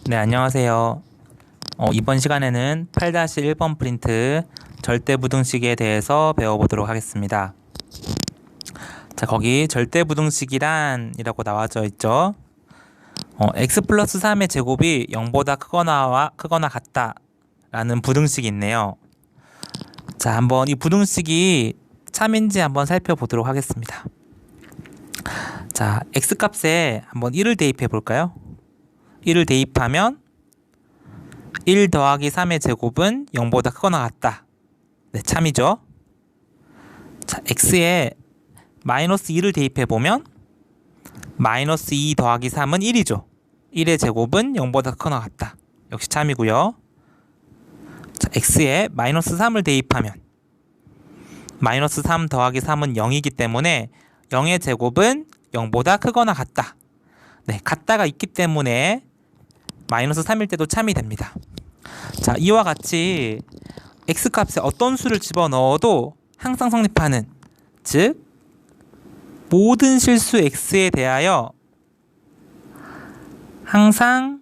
네, 안녕하세요. 이번 시간에는 8-1번 프린트 절대부등식에 대해서 배워보도록 하겠습니다. 자, 거기 절대부등식이란이라고 나와져 있죠. x 플러스 3의 제곱이 0보다 크거나 같다 라는 부등식이 있네요. 자, 한번 이 부등식이 참인지 한번 살펴보도록 하겠습니다. 자, x 값에 한번 1을 대입해 볼까요? 1을 대입하면 1 더하기 3의 제곱은 0보다 크거나 같다. 네, 참이죠. 자, x에 마이너스 2를 대입해 보면 마이너스 2 더하기 3은 1이죠. 1의 제곱은 0보다 크거나 같다. 역시 참이고요. 자, x에 마이너스 3을 대입하면 마이너스 3 더하기 3은 0이기 때문에 0의 제곱은 0보다 크거나 같다. 네, 같다가 있기 때문에 마이너스 3일 때도 참이 됩니다. 자, 이와 같이 x값에 어떤 수를 집어넣어도 항상 성립하는, 즉 모든 실수 x에 대하여 항상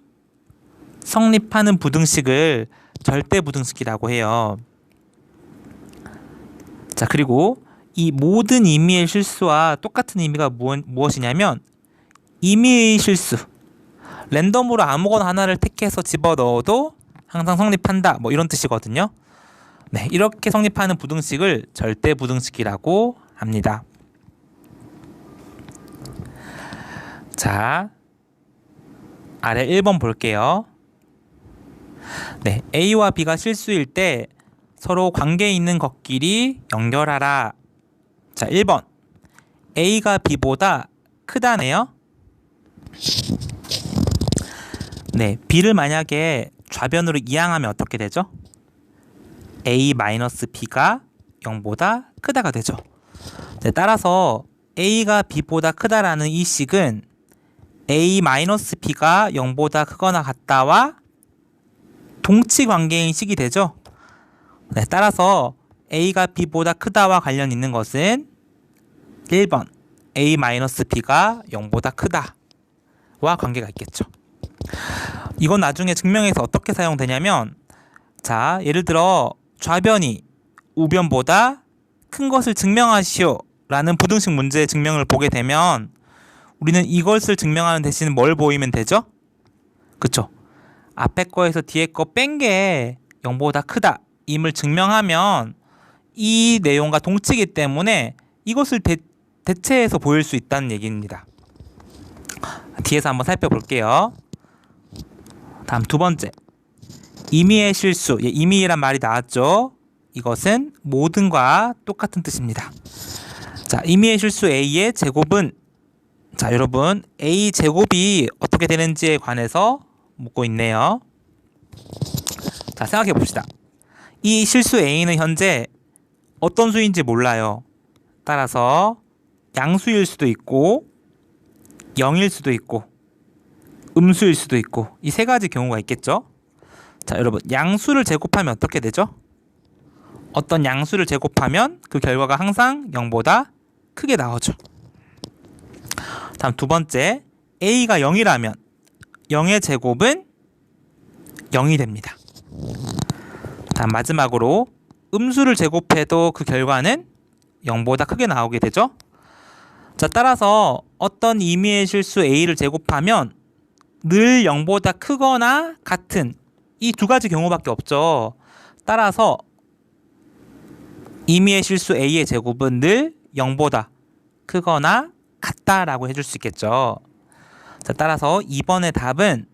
성립하는 부등식을 절대부등식이라고 해요. 자, 그리고 이 모든 임의의 실수와 똑같은 의미가 무엇이냐면 임의의 실수, 랜덤으로 아무거나 하나를 택해서 집어넣어도 항상 성립한다, 뭐 이런 뜻이거든요. 네, 이렇게 성립하는 부등식을 절대부등식이라고 합니다. 자, 아래 1번 볼게요. 네, A와 B가 실수일 때 서로 관계 있는 것끼리 연결하라. 자, 1번 A가 B보다 크다네요. 네, B를 만약에 좌변으로 이항하면 어떻게 되죠? A-B가 0보다 크다가 되죠. 네, 따라서 A가 B보다 크다라는 이 식은 A-B가 0보다 크거나 같다와 동치 관계인 식이 되죠. 네, 따라서 A가 B보다 크다와 관련 있는 것은 1번 A-B가 0보다 크다와 관계가 있겠죠. 이건 나중에 증명에서 어떻게 사용되냐면, 자, 예를 들어 좌변이 우변보다 큰 것을 증명하시오 라는 부등식 문제의 증명을 보게 되면 우리는 이것을 증명하는 대신 뭘 보이면 되죠? 그쵸? 앞에 거에서 뒤에 거 뺀 게 0보다 크다 임을 증명하면 이 내용과 동치기 때문에 이것을 대체해서 보일 수 있다는 얘기입니다. 뒤에서 한번 살펴볼게요. 다음 두 번째, 임의의 실수. 예, 임의란 말이 나왔죠. 이것은 모든과 똑같은 뜻입니다. 자, 임의의 실수 A의 제곱은, 자, 여러분 A 제곱이 어떻게 되는지에 관해서 묻고 있네요. 자, 생각해 봅시다. 이 실수 A는 현재 어떤 수인지 몰라요. 따라서 양수일 수도 있고 0일 수도 있고 음수일 수도 있고 이 세 가지 경우가 있겠죠. 자, 여러분 양수를 제곱하면 어떻게 되죠? 어떤 양수를 제곱하면 그 결과가 항상 0보다 크게 나오죠. 다음 두 번째, A가 0이라면 0의 제곱은 0이 됩니다. 다음 마지막으로 음수를 제곱해도 그 결과는 0보다 크게 나오게 되죠. 자, 따라서 어떤 임의의 실수 A를 제곱하면 늘 0보다 크거나 같은 이 두 가지 경우밖에 없죠. 따라서 임의의 실수 A의 제곱은 늘 0보다 크거나 같다라고 해줄 수 있겠죠. 자, 따라서 2번의 답은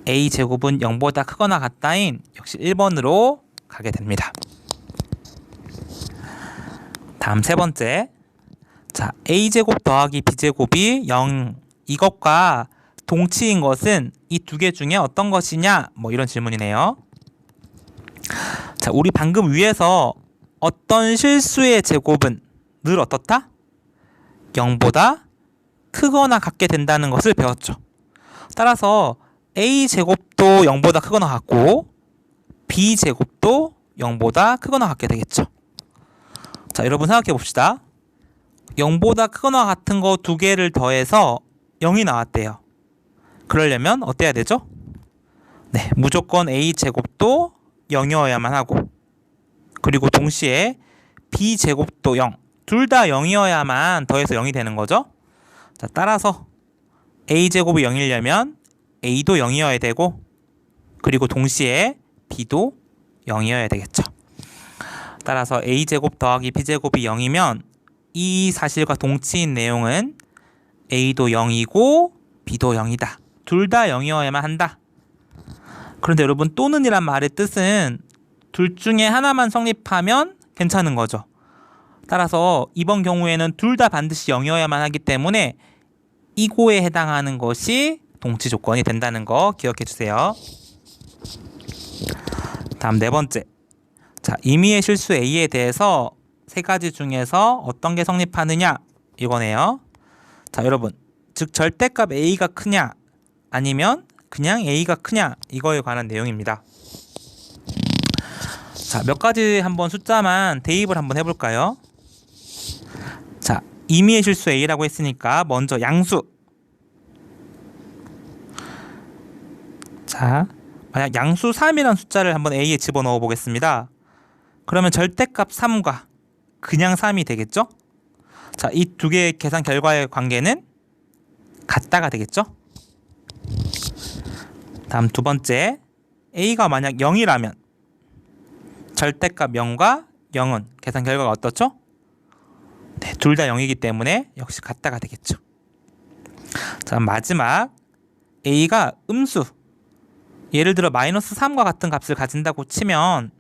A 제곱은 0보다 크거나 같다인 역시 1번으로 가게 됩니다. 다음 세 번째, 자, A제곱 더하기 B제곱이 0, 이것과 동치인 것은 이 두 개 중에 어떤 것이냐, 뭐 이런 질문이네요. 자, 우리 방금 위에서 어떤 실수의 제곱은 늘 어떻다? 0보다 크거나 같게 된다는 것을 배웠죠. 따라서 A제곱도 0보다 크거나 같고 B제곱도 0보다 크거나 같게 되겠죠. 자, 여러분 생각해 봅시다. 0보다 크거나 같은 거 두 개를 더해서 0이 나왔대요. 그러려면 어때야 되죠? 네, 무조건 a제곱도 0이어야만 하고, 그리고 동시에 b제곱도 0. 둘 다 0이어야만 더해서 0이 되는 거죠. 자, 따라서 a제곱이 0이려면 a도 0이어야 되고, 그리고 동시에 b도 0이어야 되겠죠. 따라서 a제곱 더하기 b제곱이 0이면 이 사실과 동치인 내용은 a도 0이고 b도 0이다. 둘 다 0이어야만 한다. 그런데 여러분, 또는이란 말의 뜻은 둘 중에 하나만 성립하면 괜찮은 거죠. 따라서 이번 경우에는 둘 다 반드시 0이어야만 하기 때문에 이고에 해당하는 것이 동치 조건이 된다는 거 기억해 주세요. 다음 네 번째. 자, 임의의 실수 A에 대해서 세 가지 중에서 어떤 게 성립하느냐 이거네요. 자, 여러분, 즉 절대값 A가 크냐 아니면 그냥 A가 크냐 이거에 관한 내용입니다. 자, 몇 가지 한번 숫자만 대입을 한번 해볼까요? 자, 임의의 실수 A라고 했으니까 먼저 양수. 자, 만약 양수 3이라는 숫자를 한번 A에 집어넣어 보겠습니다. 그러면 절대값 3과 그냥 3이 되겠죠? 자, 이 두 개의 계산 결과의 관계는 같다가 되겠죠? 다음 두 번째, A가 만약 0이라면 절대값 0과 0은 계산 결과가 어떻죠? 네, 둘 다 0이기 때문에 역시 같다가 되겠죠. 자, 마지막, A가 음수, 예를 들어 마이너스 3과 같은 값을 가진다고 치면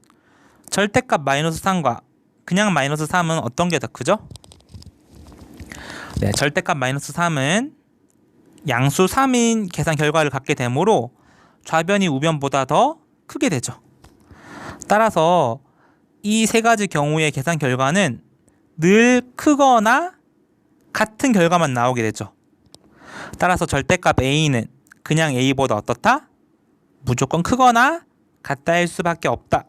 절대값 마이너스 3과 그냥 마이너스 3은 어떤 게 더 크죠? 네, 절대값 마이너스 3은 양수 3인 계산 결과를 갖게 되므로 좌변이 우변보다 더 크게 되죠. 따라서 이 세 가지 경우의 계산 결과는 늘 크거나 같은 결과만 나오게 되죠. 따라서 절대값 A는 그냥 A보다 어떻다? 무조건 크거나 같다일 수밖에 없다.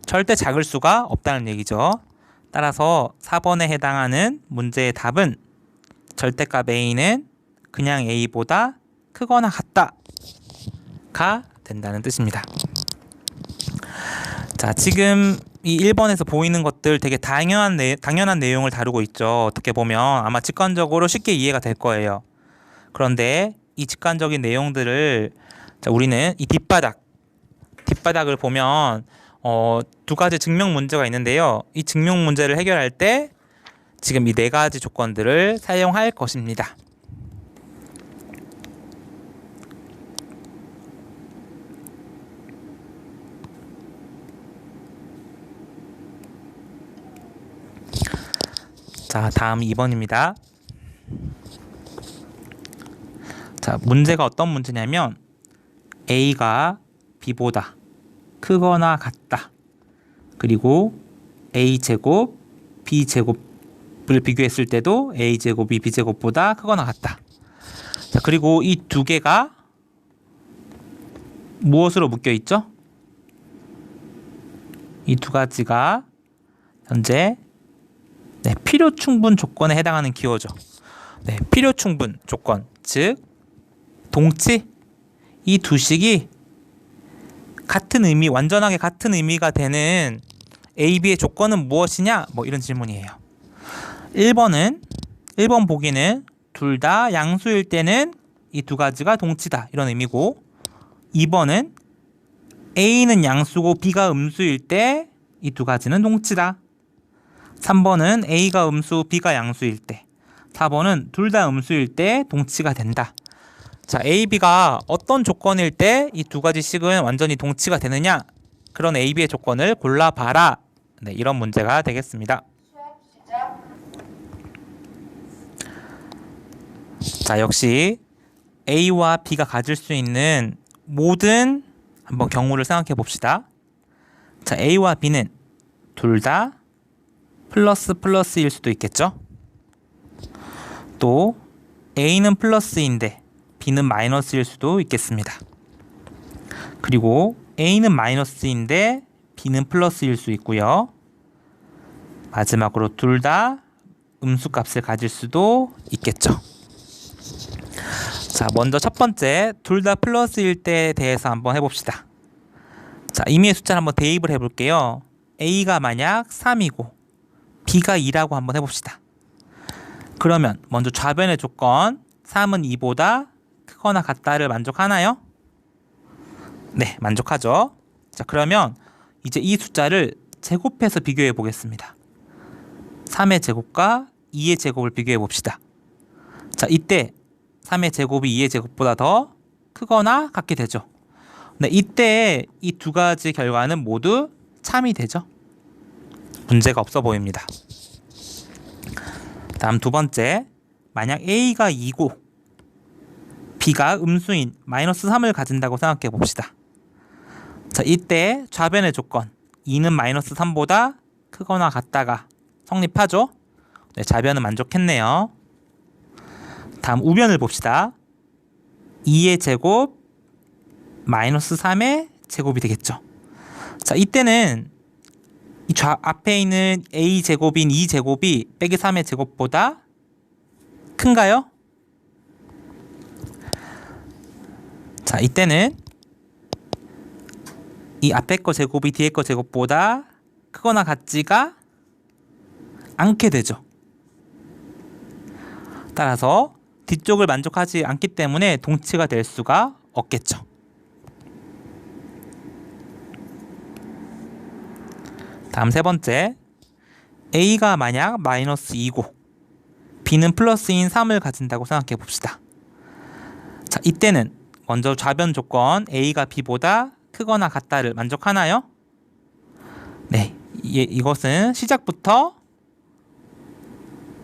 절대 작을 수가 없다는 얘기죠. 따라서 4번에 해당하는 문제의 답은 절대값 A는 그냥 A보다 크거나 같다가 된다는 뜻입니다. 자, 지금 이 1번에서 보이는 것들 되게 당연한 내용을 다루고 있죠. 어떻게 보면 아마 직관적으로 쉽게 이해가 될 거예요. 그런데 이 직관적인 내용들을 우리는 이 뒷바닥을 보면 두 가지 증명 문제가 있는데요. 이 증명 문제를 해결할 때 지금 이 네 가지 조건들을 사용할 것입니다. 자, 다음 2번입니다. 자, 문제가 어떤 문제냐면 A가 B보다 크거나 같다. 그리고 A제곱, B제곱을 비교했을 때도 A제곱이 B제곱보다 크거나 같다. 자, 그리고 이 두 개가 무엇으로 묶여 있죠? 이 두 가지가 현재 필요 충분 조건에 해당하는 기호죠. 네, 필요 충분 조건, 즉 동치, 이 두 식이 같은 의미, 완전하게 같은 의미가 되는 A, B의 조건은 무엇이냐? 뭐 이런 질문이에요. 1번 보기는 둘 다 양수일 때는 이 두 가지가 동치다 이런 의미고, 2번은 A는 양수고 B가 음수일 때 이 두 가지는 동치다. 3번은 A가 음수, B가 양수일 때, 4번은 둘 다 음수일 때 동치가 된다. 자, A, B가 어떤 조건일 때 이 두 가지 식은 완전히 동치가 되느냐? 그런 A, B의 조건을 골라봐라. 네, 이런 문제가 되겠습니다. 자, 역시 A와 B가 가질 수 있는 모든 한번 경우를 생각해 봅시다. 자, A와 B는 둘 다 플러스일 수도 있겠죠. 또 A는 플러스인데 B는 마이너스일 수도 있겠습니다. 그리고 A는 마이너스인데 B는 플러스일 수 있고요. 마지막으로 둘 다 음수값을 가질 수도 있겠죠. 자, 먼저 첫 번째 둘 다 플러스일 때에 대해서 한번 해봅시다. 자, 임의의 숫자를 한번 대입을 해볼게요. A가 만약 3이고 B가 2라고 한번 해봅시다. 그러면 먼저 좌변의 조건 3은 2보다 크거나 같다를 만족하나요? 네, 만족하죠. 자, 그러면 이제 이 숫자를 제곱해서 비교해 보겠습니다. 3의 제곱과 2의 제곱을 비교해 봅시다. 자, 이때 3의 제곱이 2의 제곱보다 더 크거나 같게 되죠. 네, 이때 이 두 가지 결과는 모두 참이 되죠. 문제가 없어 보입니다. 다음 두 번째, 만약 A가 2고 B가 음수인 마이너스 3을 가진다고 생각해 봅시다. 자, 이때 좌변의 조건 2는 마이너스 3보다 크거나 같다가 성립하죠. 네, 좌변은 만족했네요. 다음 우변을 봅시다. 2의 제곱 마이너스 3의 제곱이 되겠죠. 자, 이때는 이 앞에 있는 A 제곱인 2 제곱이 빼기 3의 제곱보다 큰가요? 자, 이때는 이 앞에 거 제곱이 뒤에 거 제곱보다 크거나 같지가 않게 되죠. 따라서 뒤쪽을 만족하지 않기 때문에 동치가 될 수가 없겠죠. 다음 세 번째, A가 만약 마이너스 2고 B는 플러스인 3을 가진다고 생각해 봅시다. 자, 이때는 먼저 좌변 조건 A가 B보다 크거나 같다를 만족하나요? 네, 이것은 시작부터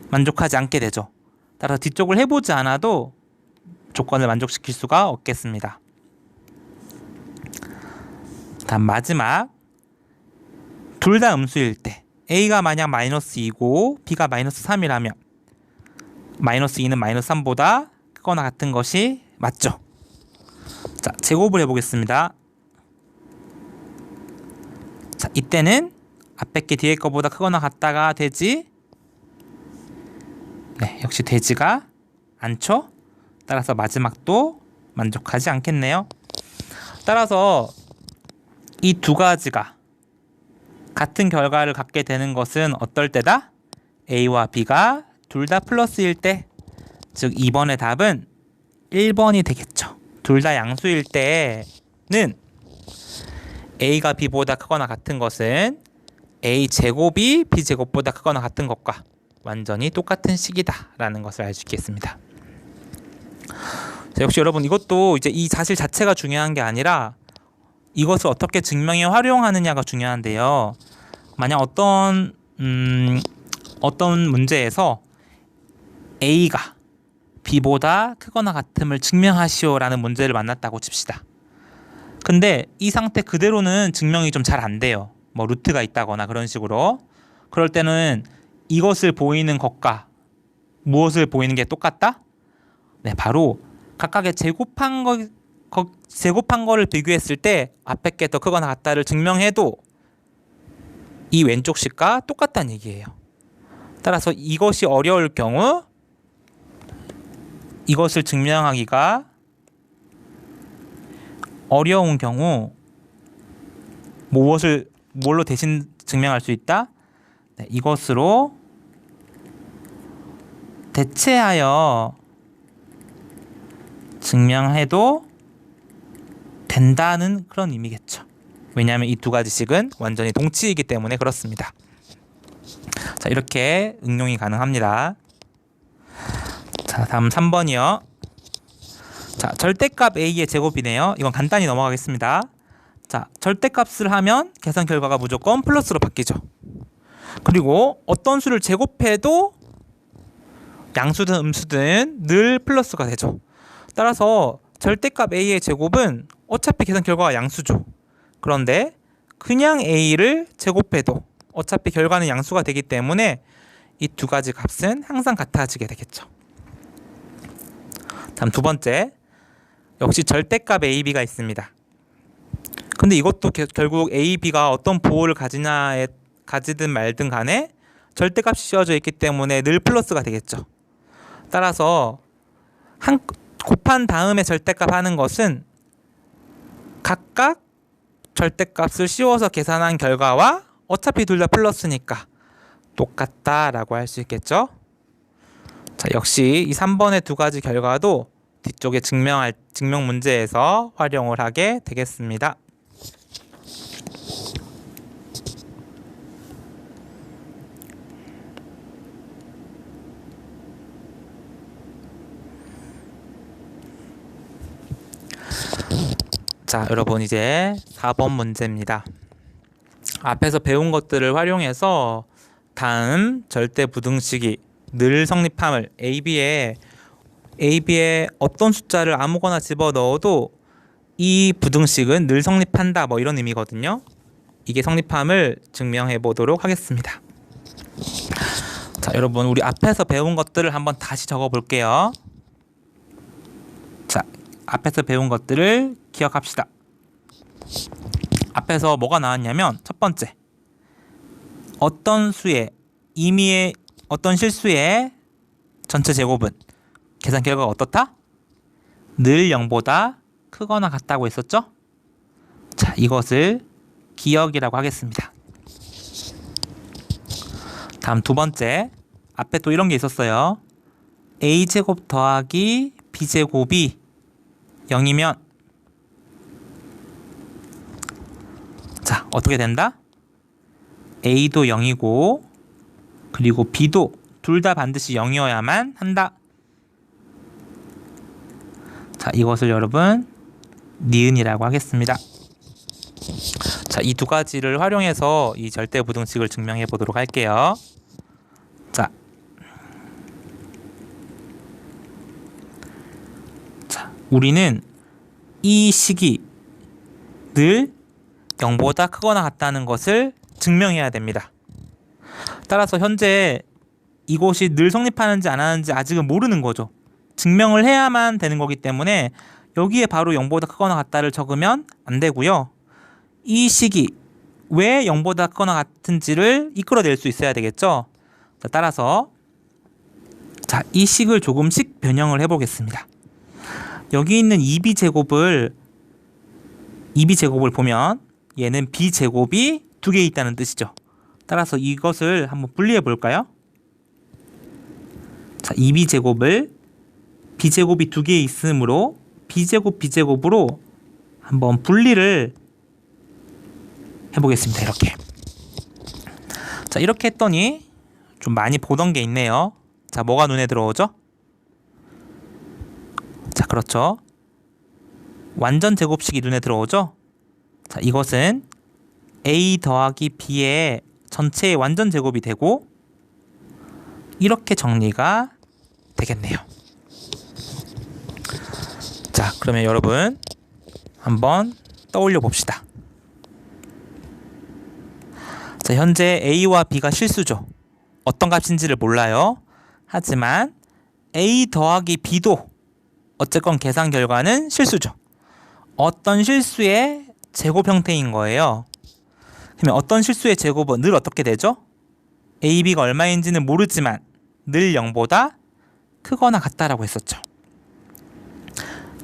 만족하지 않게 되죠. 따라서 뒤쪽을 해보지 않아도 조건을 만족시킬 수가 없겠습니다. 다음 마지막, 둘 다 음수일 때 A가 만약 마이너스 2고 B가 마이너스 3이라면 마이너스 2는 마이너스 3보다 크거나 같은 것이 맞죠. 자, 제곱을 해보겠습니다. 자, 이때는 앞에 게 뒤에 거보다 크거나 같다가 되지? 네, 역시 되지가 않죠. 따라서 마지막도 만족하지 않겠네요. 따라서 이 두 가지가 같은 결과를 갖게 되는 것은 어떨 때다? A와 B가 둘 다 플러스일 때, 즉 2번의 답은 1번이 되겠죠. 둘 다 양수일 때는 A가 B보다 크거나 같은 것은 A 제곱이 B 제곱보다 크거나 같은 것과 완전히 똑같은 식이다 라는 것을 알 수 있겠습니다. 자, 역시 여러분 이것도 이제 이 사실 자체가 중요한 게 아니라 이것을 어떻게 증명에 활용하느냐가 중요한데요. 만약 어떤 문제에서 A가 B보다 크거나 같음을 증명하시오라는 문제를 만났다고 칩시다. 근데 이 상태 그대로는 증명이 좀 잘 안 돼요. 뭐 루트가 있다거나 그런 식으로. 그럴 때는 이것을 보이는 것과 무엇을 보이는 게 똑같다? 네, 바로 각각의 제곱한 거를 비교했을 때 앞에 게 더 크거나 같다를 증명해도 이 왼쪽 식과 똑같다는 얘기예요. 따라서 이것이 어려울 경우 이것을 증명하기가 어려운 경우 뭘로 대신 증명할 수 있다? 네, 이것으로 대체하여 증명해도 된다는 그런 의미겠죠. 왜냐하면 이 두 가지 식은 완전히 동치이기 때문에 그렇습니다. 자, 이렇게 응용이 가능합니다. 자, 다음 3번이요. 자, 절대값 A의 제곱이네요. 이건 간단히 넘어가겠습니다. 자, 절대값을 하면 계산 결과가 무조건 플러스로 바뀌죠. 그리고 어떤 수를 제곱해도 양수든 음수든 늘 플러스가 되죠. 따라서 절대값 A의 제곱은 어차피 계산 결과가 양수죠. 그런데 그냥 A를 제곱해도 어차피 결과는 양수가 되기 때문에 이 두 가지 값은 항상 같아지게 되겠죠. 다음 두 번째, 역시 절대값 A, B가 있습니다. 근데 이것도 결국 A, B가 어떤 보호를 가지든 말든 간에 절대값이 씌워져 있기 때문에 늘 플러스가 되겠죠. 따라서 곱한 다음에 절대값 하는 것은 각각 절대값을 씌워서 계산한 결과와 어차피 둘 다 플러스니까 똑같다라고 할 수 있겠죠. 자, 역시 이 3번의 두 가지 결과도 뒤쪽에 증명 문제에서 활용을 하게 되겠습니다. 자, 여러분 이제 4번 문제입니다. 앞에서 배운 것들을 활용해서 다음 절대부등식이 늘 성립함을 AB에 어떤 숫자를 아무거나 집어넣어도 이 부등식은 늘 성립한다 뭐 이런 의미거든요. 이게 성립함을 증명해 보도록 하겠습니다. 자, 여러분 우리 앞에서 배운 것들을 한번 다시 적어 볼게요. 자, 앞에서 배운 것들을 기억합시다. 앞에서 뭐가 나왔냐면 첫 번째, 어떤 수의 임의의 어떤 실수의 전체 제곱은 계산 결과가 어떻다? 늘 0보다 크거나 같다고 했었죠? 자, 이것을 기억이라고 하겠습니다. 다음 두 번째, 앞에 또 이런 게 있었어요. a제곱 더하기 b제곱이 0이면 자, 어떻게 된다? a도 0이고 그리고 b도 둘 다 반드시 0이어야만 한다. 자, 이것을 여러분 니은이라고 하겠습니다. 자, 이 두 가지를 활용해서 이 절대부등식을 증명해 보도록 할게요. 자, 우리는 이 식이 늘 0보다 크거나 같다는 것을 증명해야 됩니다. 따라서 현재 이것이 늘 성립하는지 안 하는지 아직은 모르는 거죠. 증명을 해야만 되는 거기 때문에 여기에 바로 0보다 크거나 같다를 적으면 안 되고요. 이 식이 왜 0보다 크거나 같은지를 이끌어낼 수 있어야 되겠죠. 자, 따라서 자, 이 식을 조금씩 변형을 해보겠습니다. 여기 있는 2b제곱을 보면 얘는 b제곱이 두 개 있다는 뜻이죠. 따라서 이것을 한번 분리해 볼까요? 자, 2b제곱을 b제곱이 두 개 있으므로 b제곱으로 한번 분리를 해보겠습니다. 이렇게. 자, 이렇게 했더니 좀 많이 보던 게 있네요. 자, 뭐가 눈에 들어오죠? 자, 그렇죠. 완전 제곱식이 눈에 들어오죠? 자, 이것은 a 더하기 b의 전체의 완전 제곱이 되고 이렇게 정리가 되겠네요. 자, 그러면 여러분 한번 떠올려 봅시다. 자, 현재 a와 b가 실수죠. 어떤 값인지를 몰라요. 하지만 a 더하기 b도 어쨌건 계산 결과는 실수죠. 어떤 실수의 제곱 형태인 거예요. 그러면 어떤 실수의 제곱은 늘 어떻게 되죠? a, b가 얼마인지는 모르지만 늘 0보다 크거나 같다라고 했었죠.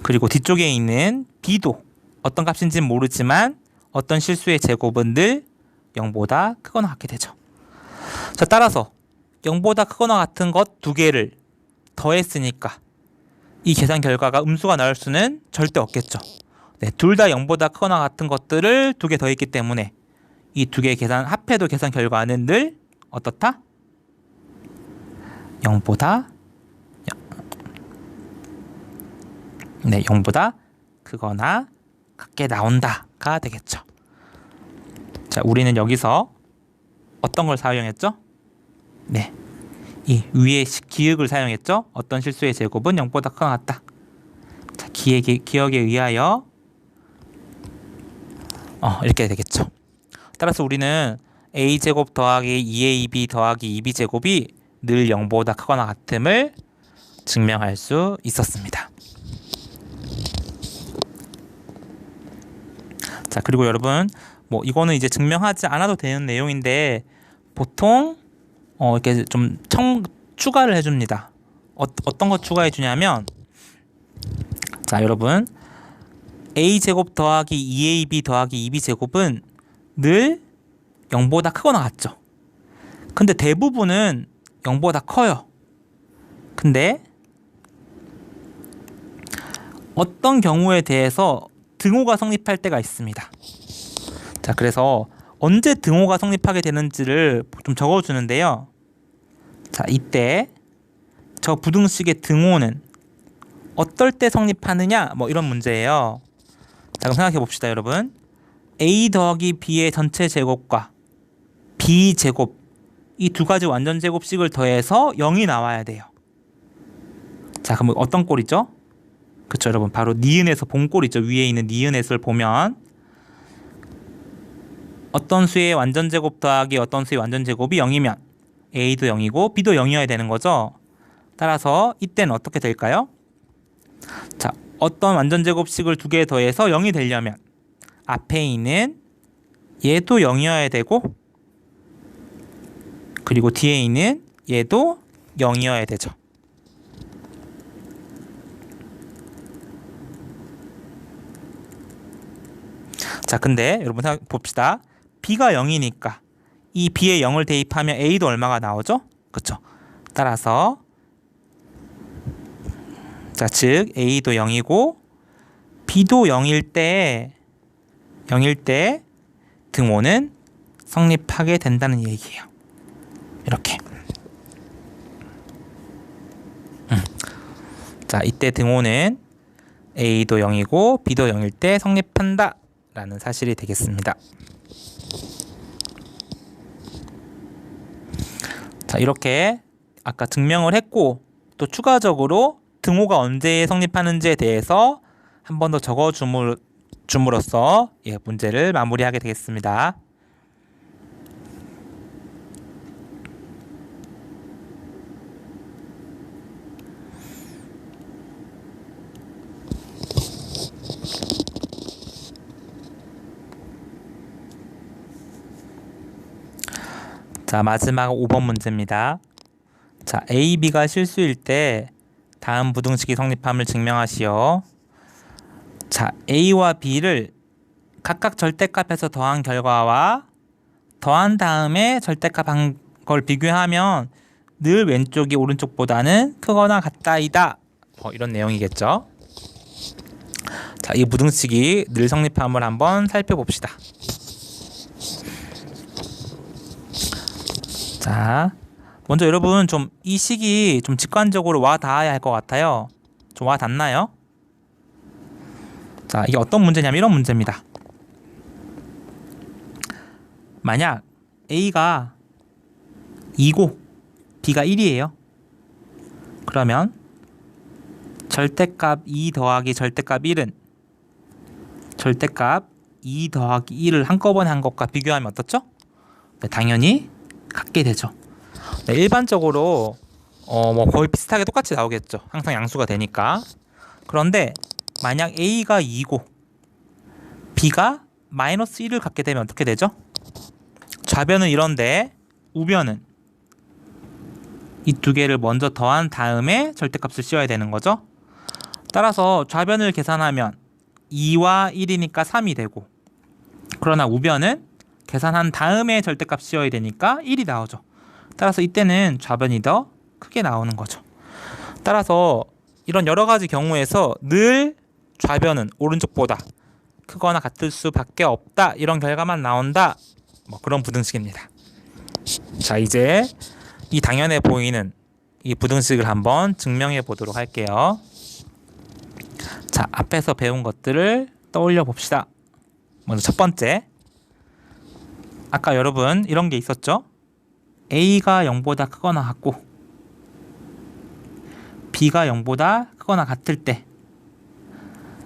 그리고 뒤쪽에 있는 b도 어떤 값인지는 모르지만 어떤 실수의 제곱은 늘 0보다 크거나 같게 되죠. 자, 따라서 0보다 크거나 같은 것 두 개를 더했으니까 이 계산 결과가 음수가 나올 수는 절대 없겠죠. 네, 둘 다 0보다 크거나 같은 것들을 두 개 더했기 때문에 이 두 개 계산 합해도 계산 결과는 늘 어떻다? 0보다 크거나 같게 나온다가 되겠죠. 자, 우리는 여기서 어떤 걸 사용했죠? 네, 이 위에 기역을 사용했죠. 어떤 실수의 제곱은 0보다 크거나 같다. 자, 기역에 의하여 이렇게 되겠죠. 따라서 우리는 a제곱 더하기 2ab 더하기 2b제곱이 늘 0보다 크거나 같음을 증명할 수 있었습니다. 자, 그리고 여러분 이거는 이제 증명하지 않아도 되는 내용인데 보통 이렇게 좀 추가를 해줍니다. 어떤 거 추가해 주냐면 자, 여러분, a제곱 더하기 2ab 더하기 2b제곱은 늘 0보다 크거나 같죠. 근데 대부분은 0보다 커요. 근데 어떤 경우에 대해서 등호가 성립할 때가 있습니다. 자, 그래서 언제 등호가 성립하게 되는지를 좀 적어주는데요. 자, 이때 저 부등식의 등호는 어떨 때 성립하느냐, 뭐 이런 문제예요. 자, 그럼 생각해 봅시다, 여러분. a 더하기 b의 전체 제곱과 b 제곱, 이 두 가지 완전 제곱식을 더해서 0이 나와야 돼요. 자, 그럼 어떤 꼴이죠? 그쵸, 여러분, 바로 니은에서 본 꼴이죠. 위에 있는 니은에서를 보면 어떤 수의 완전 제곱 더하기 어떤 수의 완전 제곱이 0이면 a도 0이고 b도 0이어야 되는 거죠. 따라서 이때는 어떻게 될까요? 자, 어떤 완전 제곱식을 두 개 더해서 0이 되려면 앞에 있는 얘도 0이어야 되고, 그리고 뒤에 있는 얘도 0이어야 되죠. 자, 근데 여러분 생각 봅시다. b가 0이니까 이 b에 0을 대입하면 a도 얼마가 나오죠? 그쵸? 따라서 자, 즉 a도 0이고 b도 0일 때 등호는 성립하게 된다는 얘기예요. 이렇게. 자, 이때 등호는 a도 0이고 b도 0일 때 성립한다 라는 사실이 되겠습니다. 자, 이렇게 아까 증명을 했고, 또 추가적으로 등호가 언제 성립하는지에 대해서 한 번 더 적어줌으로써 문제를 마무리하게 되겠습니다. 자, 마지막 5번 문제입니다. 자, A, B가 실수일 때 다음 부등식이 성립함을 증명하시오. 자, A와 B를 각각 절대값에서 더한 결과와 더한 다음에 절대값 한 걸 비교하면 늘 왼쪽이 오른쪽보다는 크거나 같다이다. 이런 내용이겠죠. 자, 이 부등식이 늘 성립함을 한번 살펴봅시다. 자, 먼저 여러분 좀 이 식이 좀 직관적으로 와 닿아야 할 것 같아요. 좀 와 닿나요? 자, 이게 어떤 문제냐면 이런 문제입니다. 만약 A가 2고 B가 1이에요. 그러면 절대값 2 더하기 절대값 1은 절대값 2 더하기 1을 한꺼번에 한 것과 비교하면 어떻죠? 네, 당연히 같게 되죠. 네, 일반적으로 뭐 거의 비슷하게 똑같이 나오겠죠. 항상 양수가 되니까. 그런데 만약 A가 2고 B가 마이너스 1을 갖게 되면 어떻게 되죠? 좌변은 이런데 우변은 이 두 개를 먼저 더한 다음에 절대값을 씌워야 되는 거죠. 따라서 좌변을 계산하면 2와 1이니까 3이 되고, 그러나 우변은 계산한 다음에 절대값 씌워야 되니까 1이 나오죠. 따라서 이때는 좌변이 더 크게 나오는 거죠. 따라서 이런 여러 가지 경우에서 늘 좌변은 오른쪽보다 크거나 같을 수밖에 없다, 이런 결과만 나온다, 뭐 그런 부등식입니다. 자, 이제 이 당연해 보이는 이 부등식을 한번 증명해 보도록 할게요. 자, 앞에서 배운 것들을 떠올려 봅시다. 먼저 첫 번째, 아까 여러분 이런 게 있었죠? A가 0보다 크거나 같고 B가 0보다 크거나 같을 때,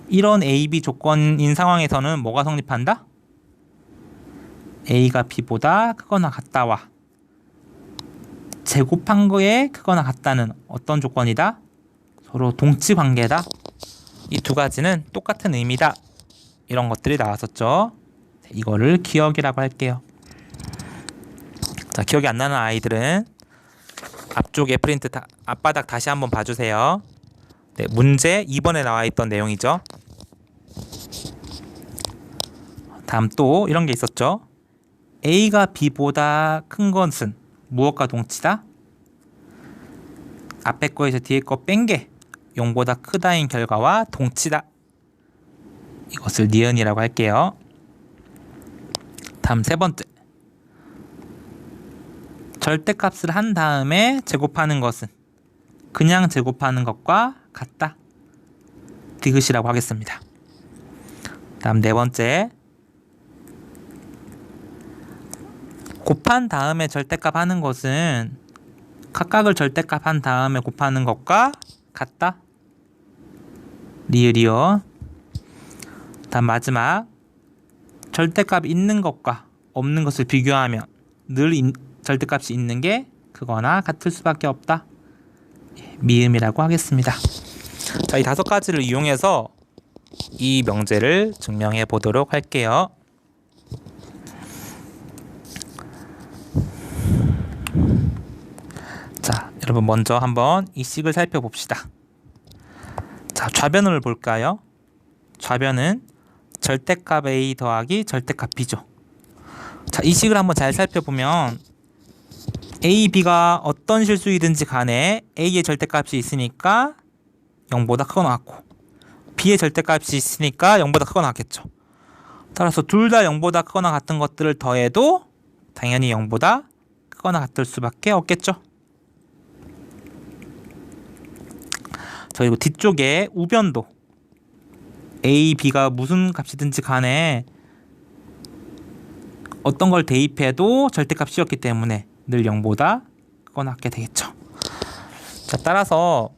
이런 A, B 조건인 상황에서는 뭐가 성립한다? A가 B보다 크거나 같다와 제곱한 거에 크거나 같다는 어떤 조건이다? 서로 동치 관계다. 이 두 가지는 똑같은 의미다. 이런 것들이 나왔었죠. 이거를 기억이라고 할게요. 자, 기억이 안 나는 아이들은 앞쪽에 프린트 앞바닥 다시 한번 봐주세요. 네, 문제 2번에 나와 있던 내용이죠. 다음 또 이런 게 있었죠. A가 B보다 큰 것은 무엇과 동치다? 앞에 거에서 뒤에 거 뺀 게 0보다 크다인 결과와 동치다. 이것을 니은이라고 할게요. 다음 세 번째. 절대값을 한 다음에 제곱하는 것은 그냥 제곱하는 것과 같다. 디귿이라고 하겠습니다. 다음 네 번째. 곱한 다음에 절대값 하는 것은 각각을 절대값 한 다음에 곱하는 것과 같다. 리을이요. 다음 마지막. 절대값 있는 것과 없는 것을 비교하면 늘 절대값이 있는 게 그거나 같을 수밖에 없다. 미음이라고 하겠습니다. 자, 이 5가지를 이용해서 이 명제를 증명해 보도록 할게요. 자, 여러분 먼저 한번 이 식을 살펴봅시다. 자, 좌변을 볼까요? 좌변은 절대값 A 더하기 절대값 B죠. 자, 이 식을 한번 잘 살펴보면 A, B가 어떤 실수이든지 간에 A의 절대값이 있으니까 0보다 크거나 같고 B의 절대값이 있으니까 0보다 크거나 같겠죠. 따라서 둘 다 0보다 크거나 같은 것들을 더해도 당연히 0보다 크거나 같을 수밖에 없겠죠. 자, 그리고 뒤쪽에 우변도 A, B가 무슨 값이든지 간에 어떤 걸 대입해도 절대값이었기 때문에 늘 0보다 크거나 같게 되겠죠. 자, 따라서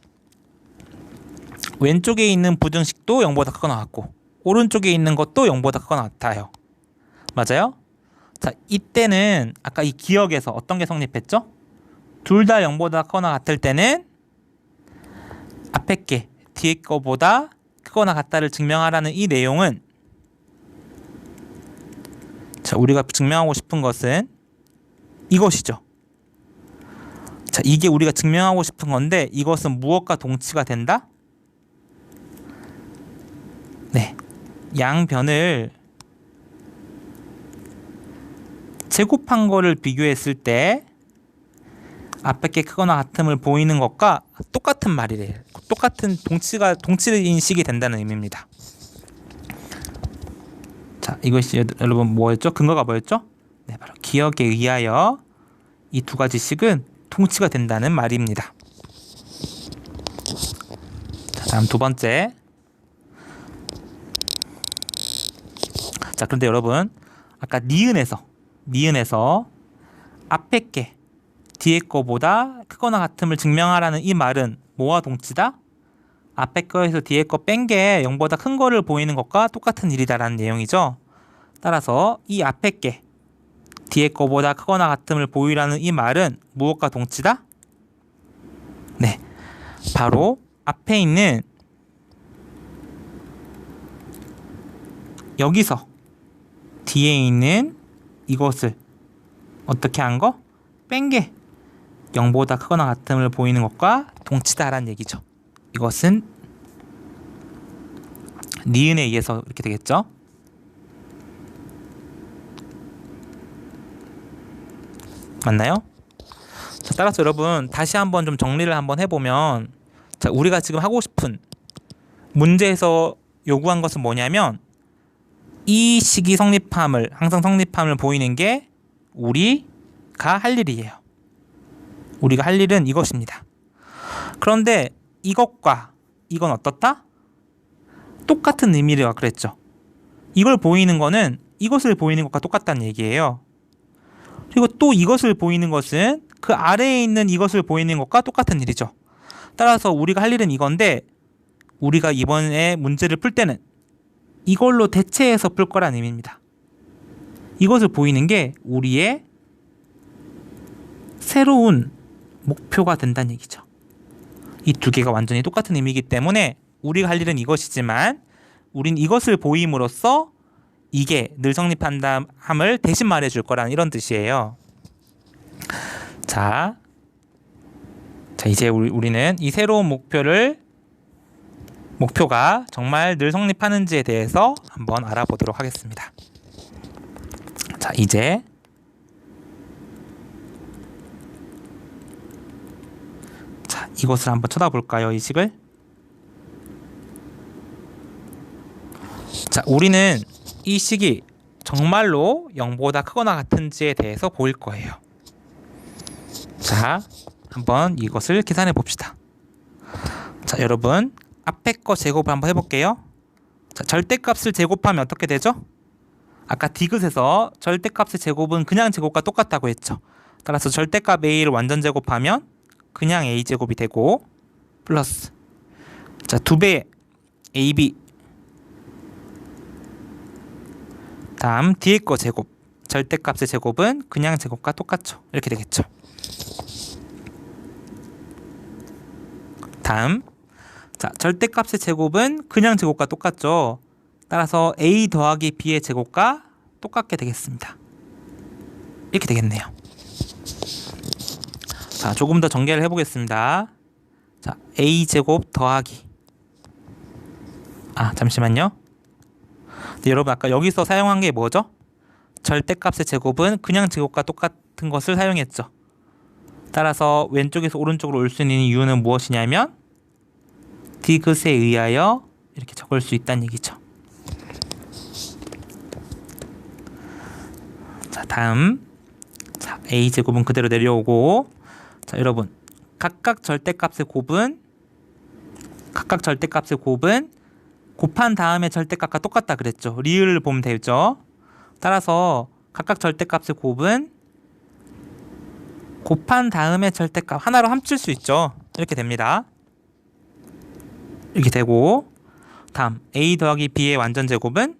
왼쪽에 있는 부등식도 0보다 크거나 같고 오른쪽에 있는 것도 0보다 크거나 같아요. 맞아요? 자, 이때는 아까 이 기억에서 어떤 게 성립했죠? 둘 다 0보다 크거나 같을 때는 앞에 게 뒤에 거보다 크거나 같다를 증명하라는 이 내용은, 자, 우리가 증명하고 싶은 것은 이것이죠. 자, 이게 우리가 증명하고 싶은 건데 이것은 무엇과 동치가 된다? 네, 양변을 제곱한 거를 비교했을 때 앞에 게 크거나 같음을 보이는 것과 똑같은 말이래요. 똑같은 동치 인식이 된다는 의미입니다. 자, 이것이 여러분 뭐였죠? 근거가 뭐였죠? 네, 바로 기억에 의하여 이 두 가지 식은 동치가 된다는 말입니다. 자, 다음 두 번째. 자, 그런데 여러분 아까 니은에서 앞에 게 뒤에 거보다 크거나 같음을 증명하라는 이 말은 뭐와 동치다? 앞에 거에서 뒤에 거 뺀 게 0보다 큰 거를 보이는 것과 똑같은 일이다라는 내용이죠. 따라서 이 앞에 게 뒤에 거보다 크거나 같음을 보이라는 이 말은 무엇과 동치다? 네, 바로 앞에 있는 여기서 뒤에 있는 이것을 어떻게 한 거? 뺀 게 0보다 크거나 같음을 보이는 것과 동치다라는 얘기죠. 이것은 니은에 의해서 이렇게 되겠죠. 맞나요? 자, 따라서 여러분 다시 한번 좀 정리를 한번 해보면, 자, 우리가 지금 하고 싶은 문제에서 요구한 것은 뭐냐면 이 식이 항상 성립함을 보이는 게 우리가 할 일이에요. 우리가 할 일은 이것입니다. 그런데 이것과 이건 어떻다? 똑같은 의미라 그랬죠. 이걸 보이는 거는 이것을 보이는 것과 똑같다는 얘기예요. 그리고 또 이것을 보이는 것은 그 아래에 있는 이것을 보이는 것과 똑같은 일이죠. 따라서 우리가 할 일은 이건데 우리가 이번에 문제를 풀 때는 이걸로 대체해서 풀 거란 의미입니다. 이것을 보이는 게 우리의 새로운 목표가 된다는 얘기죠. 이 두 개가 완전히 똑같은 의미이기 때문에 우리가 할 일은 이것이지만 우린 이것을 보임으로써 이게 늘 성립한다함을 대신 말해줄 거라는 이런 뜻이에요. 자, 이제 우리는 이 새로운 목표를 목표가 정말 늘 성립하는지에 대해서 한번 알아보도록 하겠습니다. 자, 이제 자, 이것을 한번 쳐다볼까요? 이 식을. 자, 우리는 이 식이 정말로 0보다 크거나 같은지에 대해서 보일 거예요. 자, 한번 이것을 계산해 봅시다. 자, 여러분 앞에 거 제곱을 한번 해볼게요. 자, 절대값을 제곱하면 어떻게 되죠? 아까 디귿에서 절대값의 제곱은 그냥 제곱과 똑같다고 했죠. 따라서 절대값 a를 완전 제곱하면 그냥 a 제곱이 되고 플러스 자, 2배의 ab 다음 뒤에 거 제곱 절대값의 제곱은 그냥 제곱과 똑같죠. 이렇게 되겠죠. 다음 자, 절대값의 제곱은 그냥 제곱과 똑같죠. 따라서 a 더하기 b의 제곱과 똑같게 되겠습니다. 이렇게 되겠네요. 자, 조금 더 전개를 해보겠습니다. 자, a 제곱 더하기 잠시만요. 네, 여러분 아까 여기서 사용한 게 뭐죠? 절대값의 제곱은 그냥 제곱과 똑같은 것을 사용했죠. 따라서 왼쪽에서 오른쪽으로 올 수 있는 이유는 무엇이냐면 디귿에 의하여 이렇게 적을 수 있다는 얘기죠. 자, 다음 자, a제곱은 그대로 내려오고 자, 여러분 각각 절대값의 곱은 곱한 다음에 절대값과 똑같다 그랬죠. 리을을 보면 되죠. 따라서 각각 절대값의 곱은 곱한 다음에 절대값 하나로 합칠 수 있죠. 이렇게 됩니다. 이렇게 되고 다음 a 더하기 b의 완전 제곱은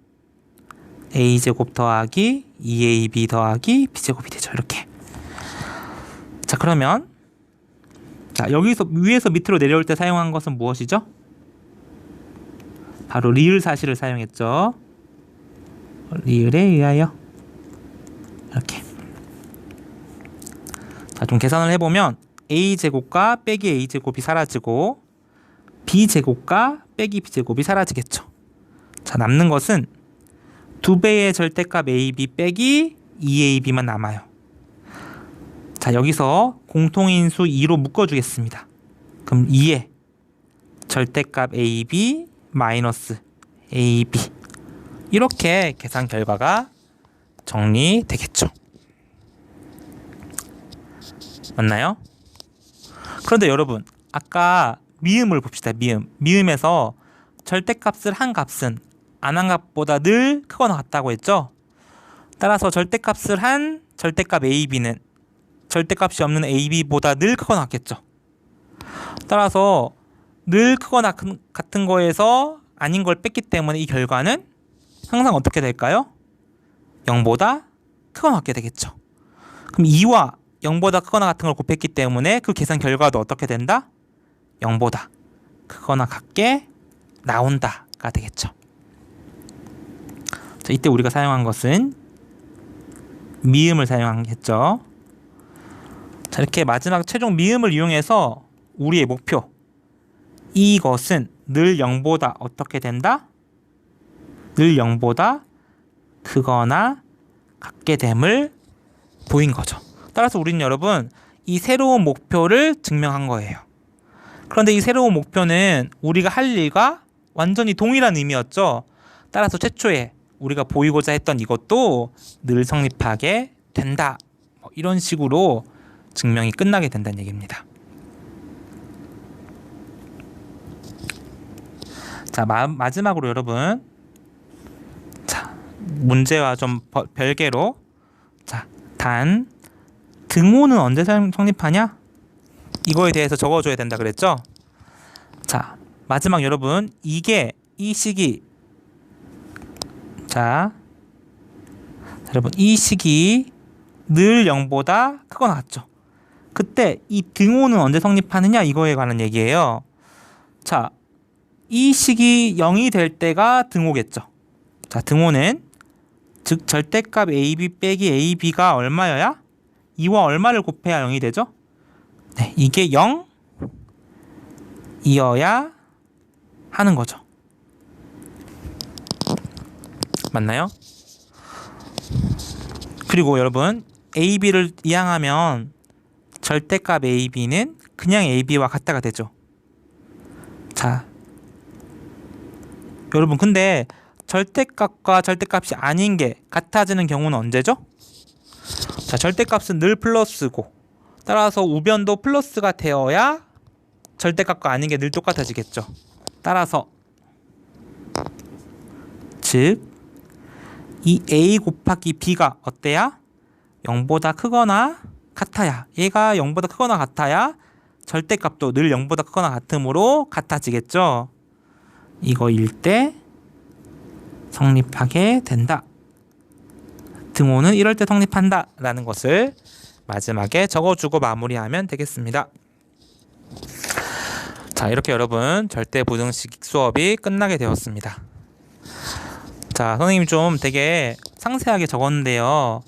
a제곱 더하기 2ab 더하기 b제곱이 되죠. 이렇게. 자, 그러면 자, 여기서 위에서 밑으로 내려올 때 사용한 것은 무엇이죠? 바로 리을 사실을 사용했죠. 리을에 의하여 이렇게. 자, 좀 계산을 해보면 a제곱과 빼기 a제곱이 사라지고 b제곱과 빼기 b제곱이 사라지겠죠. 자, 남는 것은 2배의 절대값 ab 빼기 2ab만 남아요. 자, 여기서 공통인수 2로 묶어주겠습니다. 그럼 2의 절대값 ab 마이너스 ab 이렇게 계산 결과가 정리되겠죠. 맞나요? 그런데 여러분 아까 미음을 봅시다. 미음에서 절대값을 한 값은 안 한 값보다 늘 크거나 같다고 했죠. 따라서 절대값을 한 절대값 ab는 절대값이 없는 ab보다 늘 크거나 같겠죠. 따라서 늘 크거나 같은 거에서 아닌 걸 뺐기 때문에 이 결과는 항상 어떻게 될까요? 0보다 크거나 같게 되겠죠. 그럼 2와 0보다 크거나 같은 걸 곱했기 때문에 그 계산 결과도 어떻게 된다? 0보다 크거나 같게 나온다가 되겠죠. 자, 이때 우리가 사용한 것은 미음을 사용했죠. 자, 이렇게 마지막 최종 미음을 이용해서 우리의 목표 이것은 늘 0보다 어떻게 된다? 늘 0보다 크거나 같게 됨을 보인 거죠. 따라서 우리는 여러분 이 새로운 목표를 증명한 거예요. 그런데 이 새로운 목표는 우리가 할 일과 완전히 동일한 의미였죠. 따라서 최초에 우리가 보이고자 했던 이것도 늘 성립하게 된다. 이런 식으로 증명이 끝나게 된다는 얘기입니다. 자, 마지막으로 여러분 자, 문제와 좀 별개로 자, 단 등호는 언제 성립하냐? 이거에 대해서 적어줘야 된다 그랬죠? 자, 마지막 여러분 이게 이 식이 자, 여러분 이 식이 늘 0보다 크거나 같죠? 그때 이 등호는 언제 성립하느냐 이거에 관한 얘기예요. 자, 이 식이 0이 될 때가 등호겠죠. 자, 등호는 즉 절대값 ab 빼기 ab가 얼마여야? 2와 얼마를 곱해야 0이 되죠? 네, 이게 0이어야 하는 거죠. 맞나요? 그리고 여러분 AB를 이항하면 절대값 AB는 그냥 AB와 같다가 되죠. 자, 여러분 근데 절대값과 절대값이 아닌 게 같아지는 경우는 언제죠? 자, 절대값은 늘 플러스고 따라서 우변도 플러스가 되어야 절대값과 아닌 게 늘 똑같아지겠죠. 따라서 즉 이 A 곱하기 B가 어때야? 0보다 크거나 같아야, 얘가 0보다 크거나 같아야 절대값도 늘 0보다 크거나 같으므로 같아지겠죠. 이거일 때 성립하게 된다. 등호는 이럴 때 성립한다 라는 것을 마지막에 적어주고 마무리하면 되겠습니다. 자, 이렇게 여러분 절대부등식 수업이 끝나게 되었습니다. 자, 선생님이 좀 되게 상세하게 적었는데요.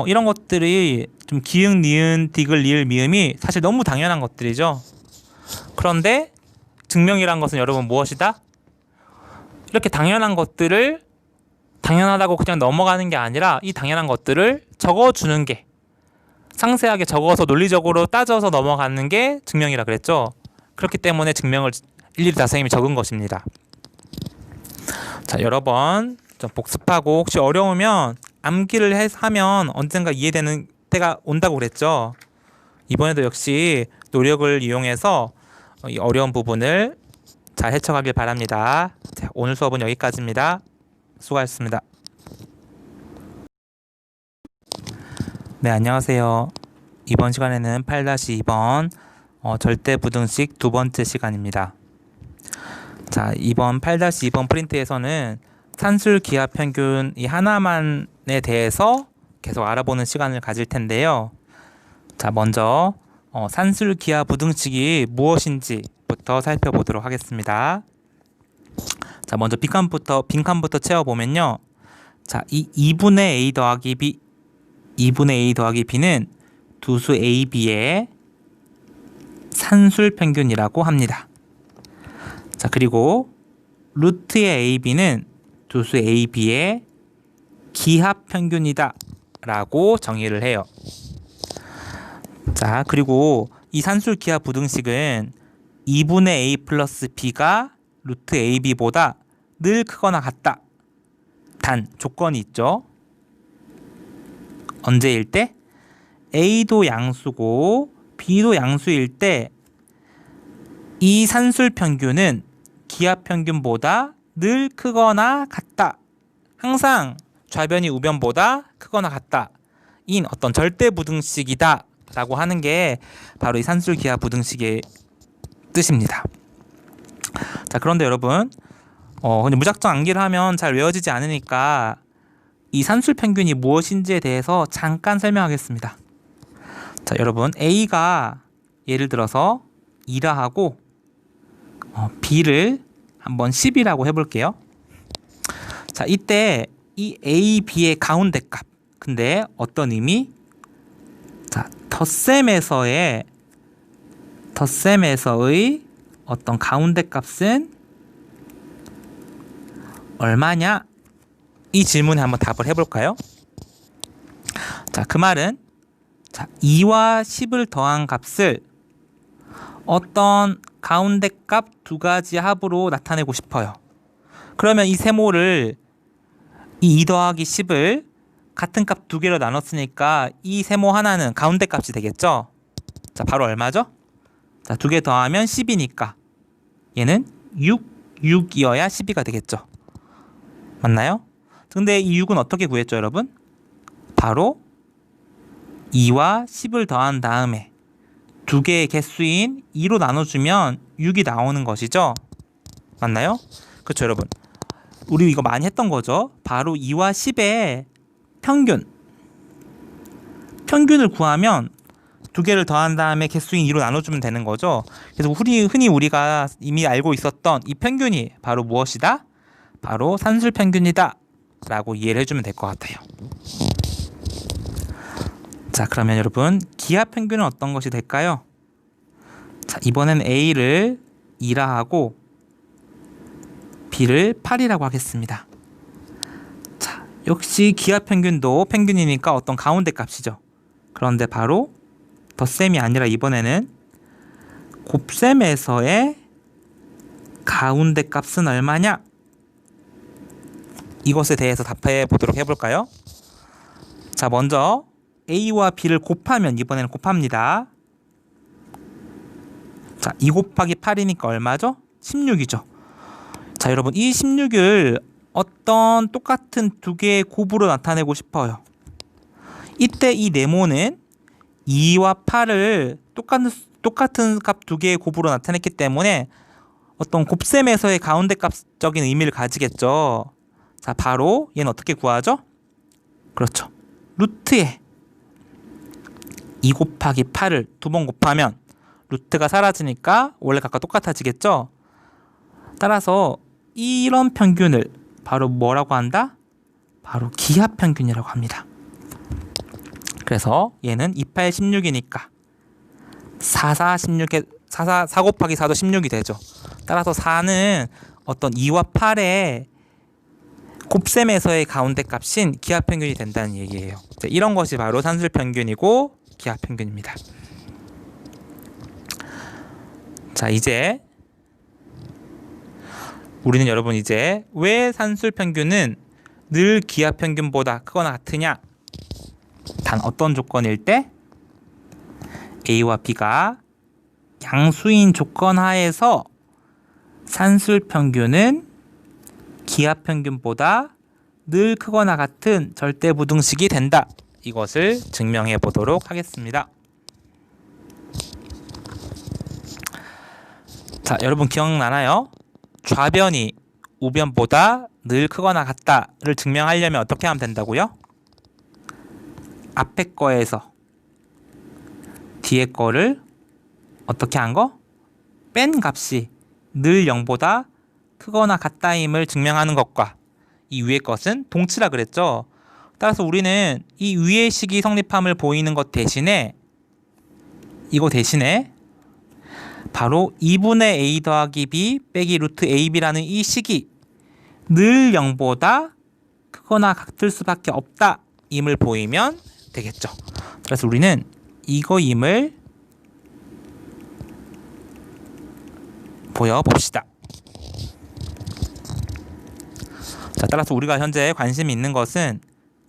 이런 것들이 좀 기흥, 니은, 디귿, 리을, 미음이 사실 너무 당연한 것들이죠. 그런데 증명이란 것은 여러분 무엇이다? 이렇게 당연한 것들을 당연하다고 그냥 넘어가는 게 아니라 이 당연한 것들을 적어주는 게, 상세하게 적어서 논리적으로 따져서 넘어가는 게 증명이라 그랬죠. 그렇기 때문에 증명을 일일이 다 선생님이 적은 것입니다. 자, 여러 번 좀 복습하고 혹시 어려우면 암기를 하면 언젠가 이해되는 때가 온다고 그랬죠. 이번에도 역시 노력을 이용해서 이 어려운 부분을 잘 헤쳐가길 바랍니다. 자, 오늘 수업은 여기까지입니다. 수고하셨습니다. 네, 안녕하세요. 이번 시간에는 8-2번 절대부등식 두 번째 시간입니다. 자, 이번 8-2번 프린트에서는 산술 기하 평균 이 하나만에 대해서 계속 알아보는 시간을 가질 텐데요. 자, 먼저 산술 기하 부등식이 무엇인지부터 살펴보도록 하겠습니다. 자, 먼저 빈칸부터 채워보면요. 자, 이 2분의 A 더하기 B, 2분의 A 더하기 B는 두수 AB의 산술 평균이라고 합니다. 자, 그리고 루트의 AB는 두수 AB의 기하 평균이다 라고 정의를 해요. 자, 그리고 이 산술 기하 부등식은 2분의 A 플러스 B가 루트 AB보다 늘 크거나 같다. 단 조건이 있죠. 언제일 때? A도 양수고 B도 양수일 때 이 산술 평균은 기하 평균보다 늘 크거나 같다. 항상 좌변이 우변보다 크거나 같다. 인 어떤 절대부등식이다 라고 하는 게 바로 이 산술 기하 부등식의 뜻입니다. 자, 그런데 여러분 근데 무작정 암기를 하면 잘 외워지지 않으니까 이 산술 평균이 무엇인지에 대해서 잠깐 설명하겠습니다. 자, 여러분 A가 예를 들어서 2라 하고 B를 한번 10이라고 해볼게요. 자, 이때 이 A, B의 가운데 값, 근데 어떤 의미? 자, 덧셈에서의 어떤 가운데 값은 얼마냐? 이 질문에 한번 답을 해볼까요? 자, 그 말은 2와 10을 더한 값을 어떤 가운데 값 두 가지 합으로 나타내고 싶어요. 그러면 이 세모를 이 2 더하기 10을 같은 값 두 개로 나눴으니까 이 세모 하나는 가운데 값이 되겠죠? 자, 바로 얼마죠? 자, 두 개 더하면 10이니까 얘는 6이어야 12가 되겠죠. 맞나요? 근데 이 6은 어떻게 구했죠, 여러분? 바로 2와 10을 더한 다음에 두 개의 개수인 2로 나눠주면 6이 나오는 것이죠. 맞나요? 그렇죠, 여러분. 우리 이거 많이 했던 거죠. 바로 2와 10의 평균을 구하면 두 개를 더한 다음에 개수인 2로 나눠주면 되는 거죠. 그래서 흔히 우리가 이미 알고 있었던 이 평균이 바로 무엇이다? 바로 산술 평균이다 라고 이해를 해주면 될 것 같아요. 자, 그러면 여러분 기하 평균은 어떤 것이 될까요? 자, 이번엔 A를 2라 하고 b를 8이라고 하겠습니다. 자, 역시 기하평균도 평균이니까 어떤 가운데 값이죠. 그런데 바로 덧셈이 아니라 이번에는 곱셈에서의 가운데 값은 얼마냐? 이것에 대해서 답해 보도록 해볼까요? 자, 먼저 A와 B를 곱하면, 이번에는 곱합니다. 자, 2 곱하기 8이니까 얼마죠? 16이죠. 자, 여러분, 이 16을 어떤 똑같은 두 개의 곱으로 나타내고 싶어요. 이때 이 네모는 2와 8을 똑같은 값 두 개의 곱으로 나타냈기 때문에 어떤 곱셈에서의 가운데 값적인 의미를 가지겠죠. 자, 바로 얘는 어떻게 구하죠? 그렇죠. 루트에 2 곱하기 8을 두 번 곱하면 루트가 사라지니까 원래 값과 똑같아지겠죠. 따라서 이런 평균을 바로 뭐라고 한다? 바로 기하평균이라고 합니다. 그래서 얘는 28, 16이니까 4 곱하기 4도 16이 되죠. 따라서 4는 어떤 2와 8의 곱셈에서의 가운데 값인 기하평균이 된다는 얘기예요. 이런 것이 바로 산술평균이고 기하평균입니다. 자, 이제 우리는 여러분 이제 왜 산술평균은 늘 기하평균보다 크거나 같으냐? 단 어떤 조건일 때? A와 B가 양수인 조건 하에서 산술평균은 기하평균보다 늘 크거나 같은 절대부등식이 된다. 이것을 증명해 보도록 하겠습니다. 자, 여러분 기억나나요? 좌변이 우변보다 늘 크거나 같다를 증명하려면 어떻게 하면 된다고요? 앞에 거에서 뒤에 거를 어떻게 한 거? 뺀 값이 늘 0보다 크거나 같다임을 증명하는 것과 이 위의 것은 동치라 그랬죠. 따라서 우리는 이 위의 식이 성립함을 보이는 것 대신에 이거 대신에 바로 2분의 a 더하기 b 빼기 루트 ab라는 이 식이 늘 0보다 크거나 같을 수밖에 없다 임을 보이면 되겠죠. 그래서 우리는 이거임을 보여봅시다. 자, 따라서 우리가 현재 관심이 있는 것은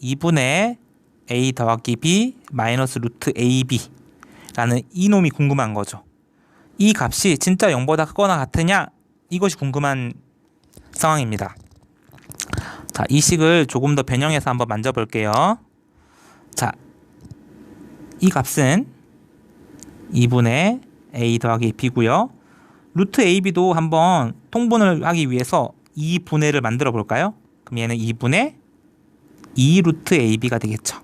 2분의 a 더하기 b 마이너스 루트 ab 라는 이 놈이 궁금한 거죠. 이 값이 진짜 0보다 크거나 같으냐? 이것이 궁금한 상황입니다. 자, 이 식을 조금 더 변형해서 한번 만져볼게요. 자, 이 값은 2분의 a 더하기 b고요. 루트 ab도 한번 통분을 하기 위해서 2분의를 만들어 볼까요? 그럼 얘는 2분의 2 루트 ab가 되겠죠.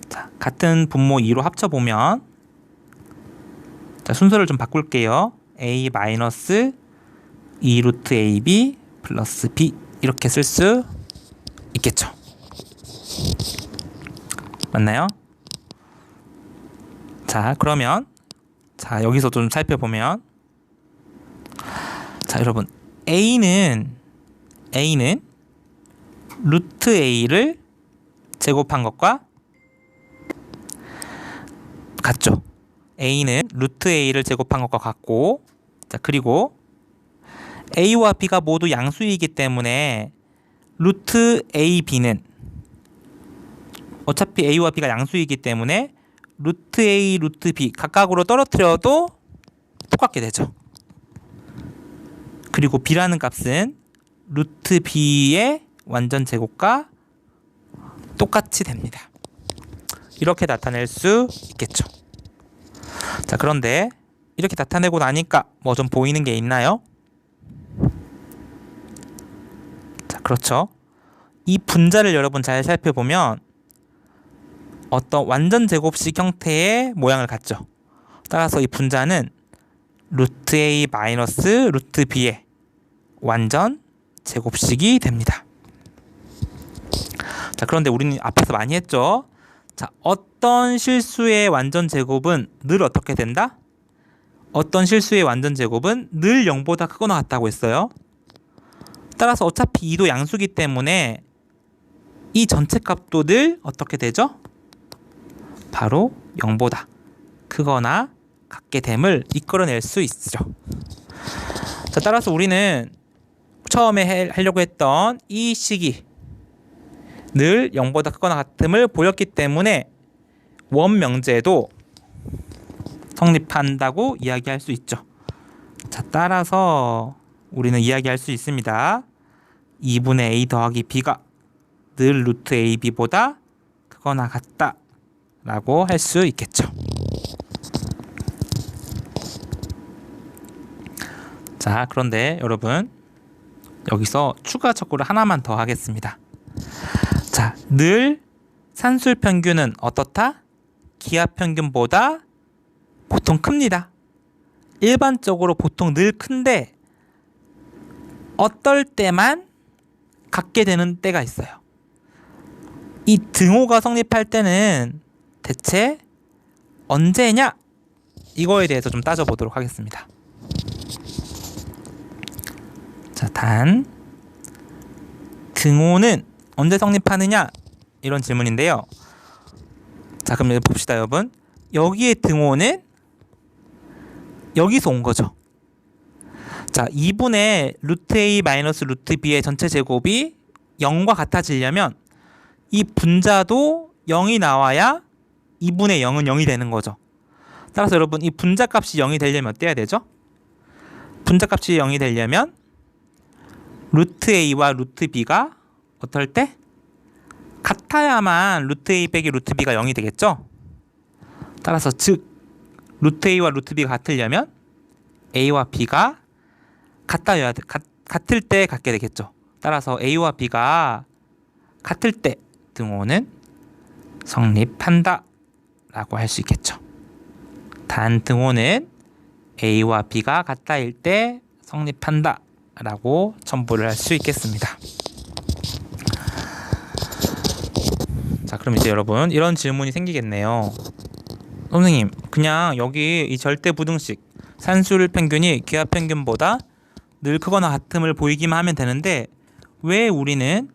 자, 같은 분모 2로 합쳐보면, 자, 순서를 좀 바꿀게요. a 마이너스 2 루트 ab 플러스 b 이렇게 쓸 수 있겠죠. 맞나요? 자, 그러면 자, 여기서 좀 살펴보면, 자, 여러분 a는 루트 a를 제곱한 것과 같죠. a는 루트 a를 제곱한 것과 같고, 자, 그리고 a와 b가 모두 양수이기 때문에 루트 ab는 어차피 a와 b가 양수이기 때문에 루트 a, 루트 b 각각으로 떨어뜨려도 똑같게 되죠. 그리고 b라는 값은 루트 b의 완전 제곱과 똑같이 됩니다. 이렇게 나타낼 수 있겠죠. 자, 그런데 이렇게 나타내고 나니까 뭐 좀 보이는 게 있나요? 자, 그렇죠. 이 분자를 여러분 잘 살펴보면 어떤 완전 제곱식 형태의 모양을 갖죠. 따라서 이 분자는 루트 a 마이너스 루트 b의 완전 제곱식이 됩니다. 자, 그런데 우리는 앞에서 많이 했죠. 자, 어떤 실수의 완전 제곱은 늘 어떻게 된다? 어떤 실수의 완전 제곱은 늘 0보다 크거나 같다고 했어요. 따라서 어차피 2도 양수기 때문에 이 전체 값도 늘 어떻게 되죠? 바로 0보다 크거나 같게 됨을 이끌어낼 수 있죠. 자, 따라서 우리는 처음에 하려고 했던 이 식이 늘 0보다 크거나 같음을 보였기 때문에 원명제도 성립한다고 이야기할 수 있죠. 자, 따라서 우리는 이야기할 수 있습니다. 2분의 a 더하기 b가 늘 루트 ab보다 크거나 같다 라고 할 수 있겠죠. 자, 그런데 여러분 여기서 추가적으로 하나만 더 하겠습니다. 자, 늘 산술 평균은 어떻다? 기하 평균보다 보통 큽니다. 일반적으로 보통 늘 큰데 어떨 때만 같게 되는 때가 있어요. 이 등호가 성립할 때는 대체 언제냐? 이거에 대해서 좀 따져보도록 하겠습니다. 자, 단 등호는 언제 성립하느냐? 이런 질문인데요. 자, 그럼 봅시다, 여러분. 여기에 등호는 여기서 온 거죠. 자, 2분의 루트 a 마이너스 루트 b의 전체 제곱이 0과 같아지려면 이 분자도 0이 나와야 2분의 0은 0이 되는 거죠. 따라서 여러분 이 분자값이 0이 되려면 어때야 되죠? 분자값이 0이 되려면 루트 a와 루트 b가 어떨 때? 같아야만 루트 a 빼기 루트 b가 0이 되겠죠? 따라서 즉 루트 a와 루트 b가 같으려면 a와 b가 같을 때 같게 되겠죠. 따라서 a와 b가 같을 때 등호는 성립한다 라고 할 수 있겠죠. 단 등호는 a와 b가 같다일 때 성립한다 라고 첨부를 할 수 있겠습니다. 자, 그럼 이제 여러분 이런 질문이 생기겠네요. 선생님, 그냥 여기 이 절대부등식 산술 평균이 기하 평균보다 늘 크거나 같음을 보이기만 하면 되는데 왜 우리는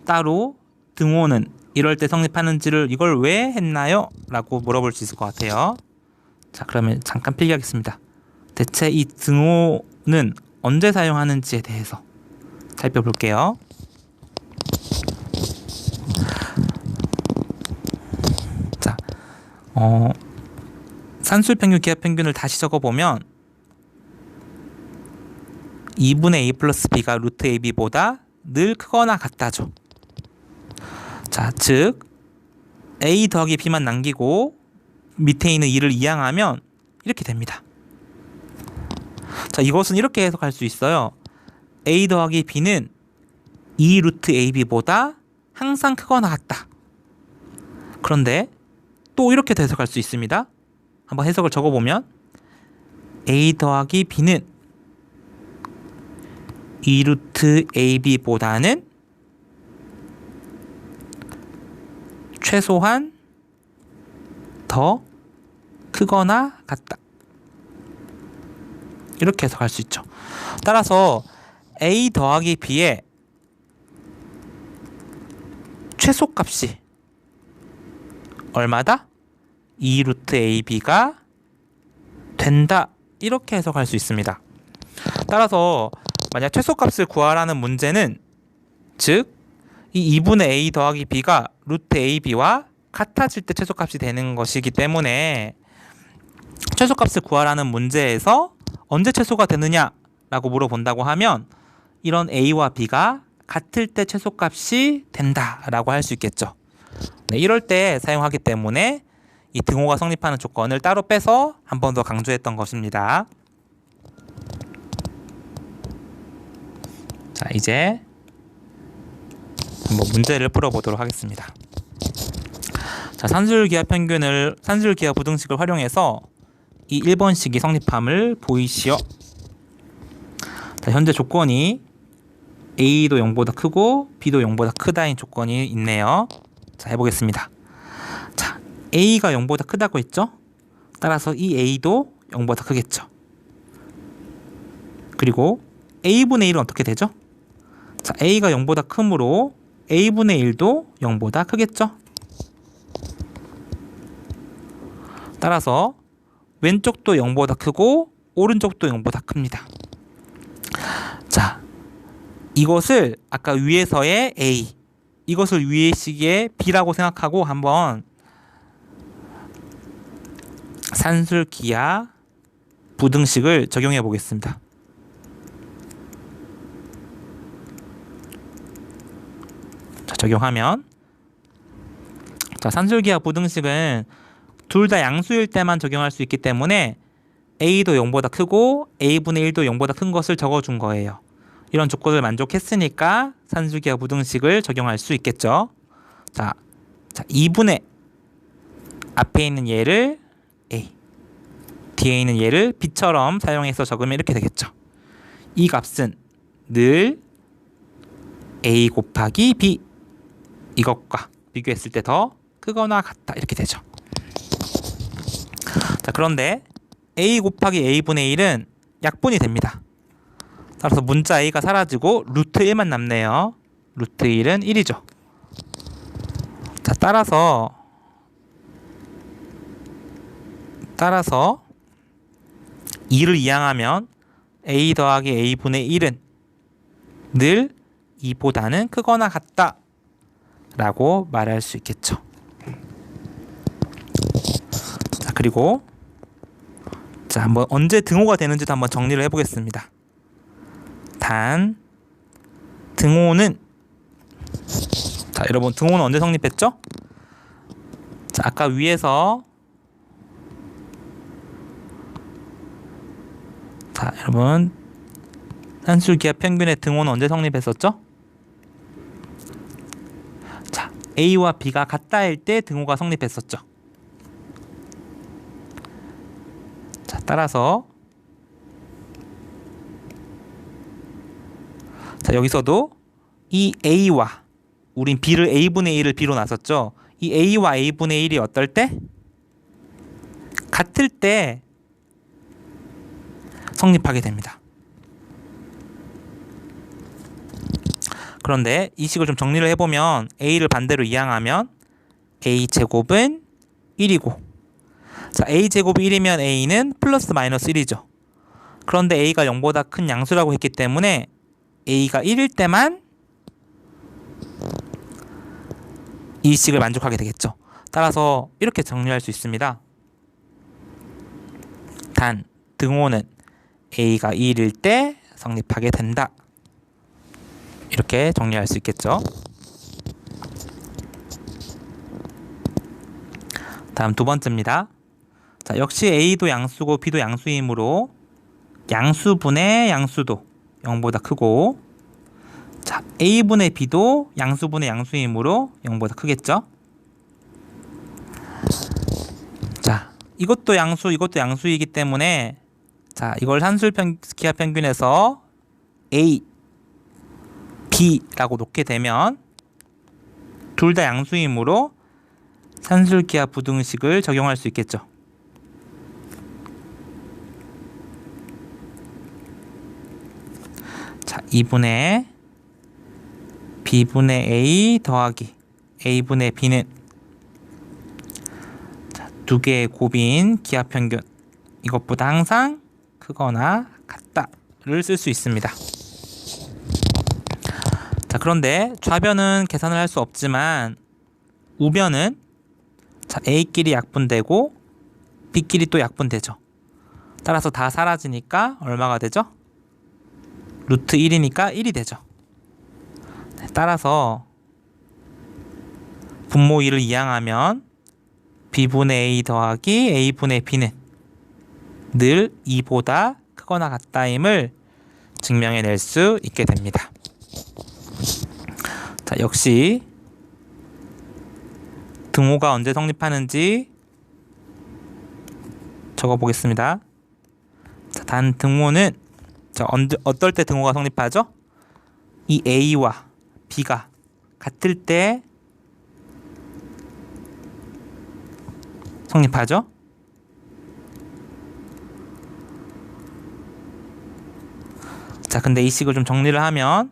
따로 등호는 이럴 때 성립하는지를 이걸 왜 했나요? 라고 물어볼 수 있을 것 같아요. 자, 그러면 잠깐 필기하겠습니다. 대체 이 등호는 언제 사용하는지에 대해서 살펴볼게요. 자, 산술평균, 기하평균을 다시 적어보면 2분의 a 플러스 b가 루트 ab보다 늘 크거나 같다죠. 자, 즉 a 더하기 b만 남기고 밑에 있는 2를 이항하면 이렇게 됩니다. 자, 이것은 이렇게 해석할 수 있어요. a 더하기 b는 2 루트 ab보다 항상 크거나 같다. 그런데 또 이렇게 해석할 수 있습니다. 한번 해석을 적어보면 a 더하기 b는 2 루트 ab보다는 최소한 더 크거나 같다. 이렇게 해석할 수 있죠. 따라서 a 더하기 b의 최소값이 얼마다? 2 루트 ab가 된다. 이렇게 해석할 수 있습니다. 따라서 만약 최소값을 구하라는 문제는 즉 이 2분의 a 더하기 b가 루트 ab와 같아질 때 최소값이 되는 것이기 때문에 최소값을 구하라는 문제에서 언제 최소가 되느냐라고 물어본다고 하면 이런 a와 b가 같을 때 최소값이 된다라고 할 수 있겠죠. 네, 이럴 때 사용하기 때문에 이 등호가 성립하는 조건을 따로 빼서 한 번 더 강조했던 것입니다. 자, 이제 한번 문제를 풀어보도록 하겠습니다. 자, 산술기하 부등식을 활용해서 이 1번식이 성립함을 보이시오. 자, 현재 조건이 a도 0보다 크고 b도 0보다 크다인 조건이 있네요. 자, 해보겠습니다. 자, a가 0보다 크다고 했죠? 따라서 이 a도 0보다 크겠죠. 그리고 a분의 1은 어떻게 되죠? 자, a가 0보다 크므로 a분의 1도 0보다 크겠죠. 따라서 왼쪽도 0보다 크고 오른쪽도 0보다 큽니다. 자, 이것을 아까 위에서의 a, 이것을 위의 식의 b라고 생각하고 한번 산술기하 부등식을 적용해 보겠습니다. 자, 적용하면, 자, 산술기하 부등식은 둘 다 양수일 때만 적용할 수 있기 때문에 a도 0보다 크고 a분의 1도 0보다 큰 것을 적어준 거예요. 이런 조건을 만족했으니까 산술기하 부등식을 적용할 수 있겠죠. 자, 2분의 앞에 있는 얘를 a, 뒤에 있는 얘를 b처럼 사용해서 적으면 이렇게 되겠죠. 이 값은 늘 a 곱하기 b, 이것과 비교했을 때 더 크거나 같다, 이렇게 되죠. 자, 그런데 a 곱하기 a분의 1은 약분이 됩니다. 따라서 문자 a가 사라지고 루트 1만 남네요. 루트 1은 1이죠. 자, 따라서 2를 이항하면 a 더하기 a분의 1은 늘 2보다는 크거나 같다 라고 말할 수 있겠죠. 자, 그리고 자, 한번 언제 등호가 되는지도 한번 정리를 해보겠습니다. 단 등호는, 자, 여러분 등호는 언제 성립했죠? 자, 아까 위에서, 자, 여러분 산술기하 평균의 등호는 언제 성립했었죠? 자, a와 b가 같다일 때 등호가 성립했었죠. 자, 따라서 자, 여기서도 이 a와, 우린 b를 a분의 1을 b로 나눴죠. 이 a와 a분의 1이 어떨 때? 같을 때 성립하게 됩니다. 그런데 이 식을 좀 정리를 해보면 a를 반대로 이항하면 a제곱은 1이고, 자, a제곱이 1이면 a는 플러스 마이너스 1이죠. 그런데 a가 0보다 큰 양수라고 했기 때문에 a가 1일 때만 이 식을 만족하게 되겠죠. 따라서 이렇게 정리할 수 있습니다. 단 등호는 a가 2일 때 성립하게 된다. 이렇게 정리할 수 있겠죠. 다음 두 번째입니다. 자, 역시 a도 양수고 b도 양수이므로 양수분의 양수도 0보다 크고, 자, a분의 b도 양수분의 양수이므로 0보다 크겠죠. 자, 이것도 양수, 이것도 양수이기 때문에, 자, 이걸 산술기하 평균에서 a, b라고 놓게 되면 둘 다 양수이므로 산술기하 부등식을 적용할 수 있겠죠. 자, 2분의 b분의 a 더하기 a분의 b는, 자, 두 개의 곱인 기하평균, 이것보다 항상 크거나 같다를 쓸 수 있습니다. 자, 그런데 좌변은 계산을 할 수 없지만 우변은, 자, a끼리 약분되고 b끼리 또 약분되죠. 따라서 다 사라지니까 얼마가 되죠? 루트 1이니까 1이 되죠. 따라서 분모 2를 이항하면 b분의 a 더하기 a분의 b는 늘 2보다 크거나 같다임을 증명해낼 수 있게 됩니다. 자, 역시 등호가 언제 성립하는지 적어보겠습니다. 자, 단 등호는, 자, 어떨 때 등호가 성립하죠? 이 a와 b가 같을 때 성립하죠? 자, 근데 이 식을 좀 정리를 하면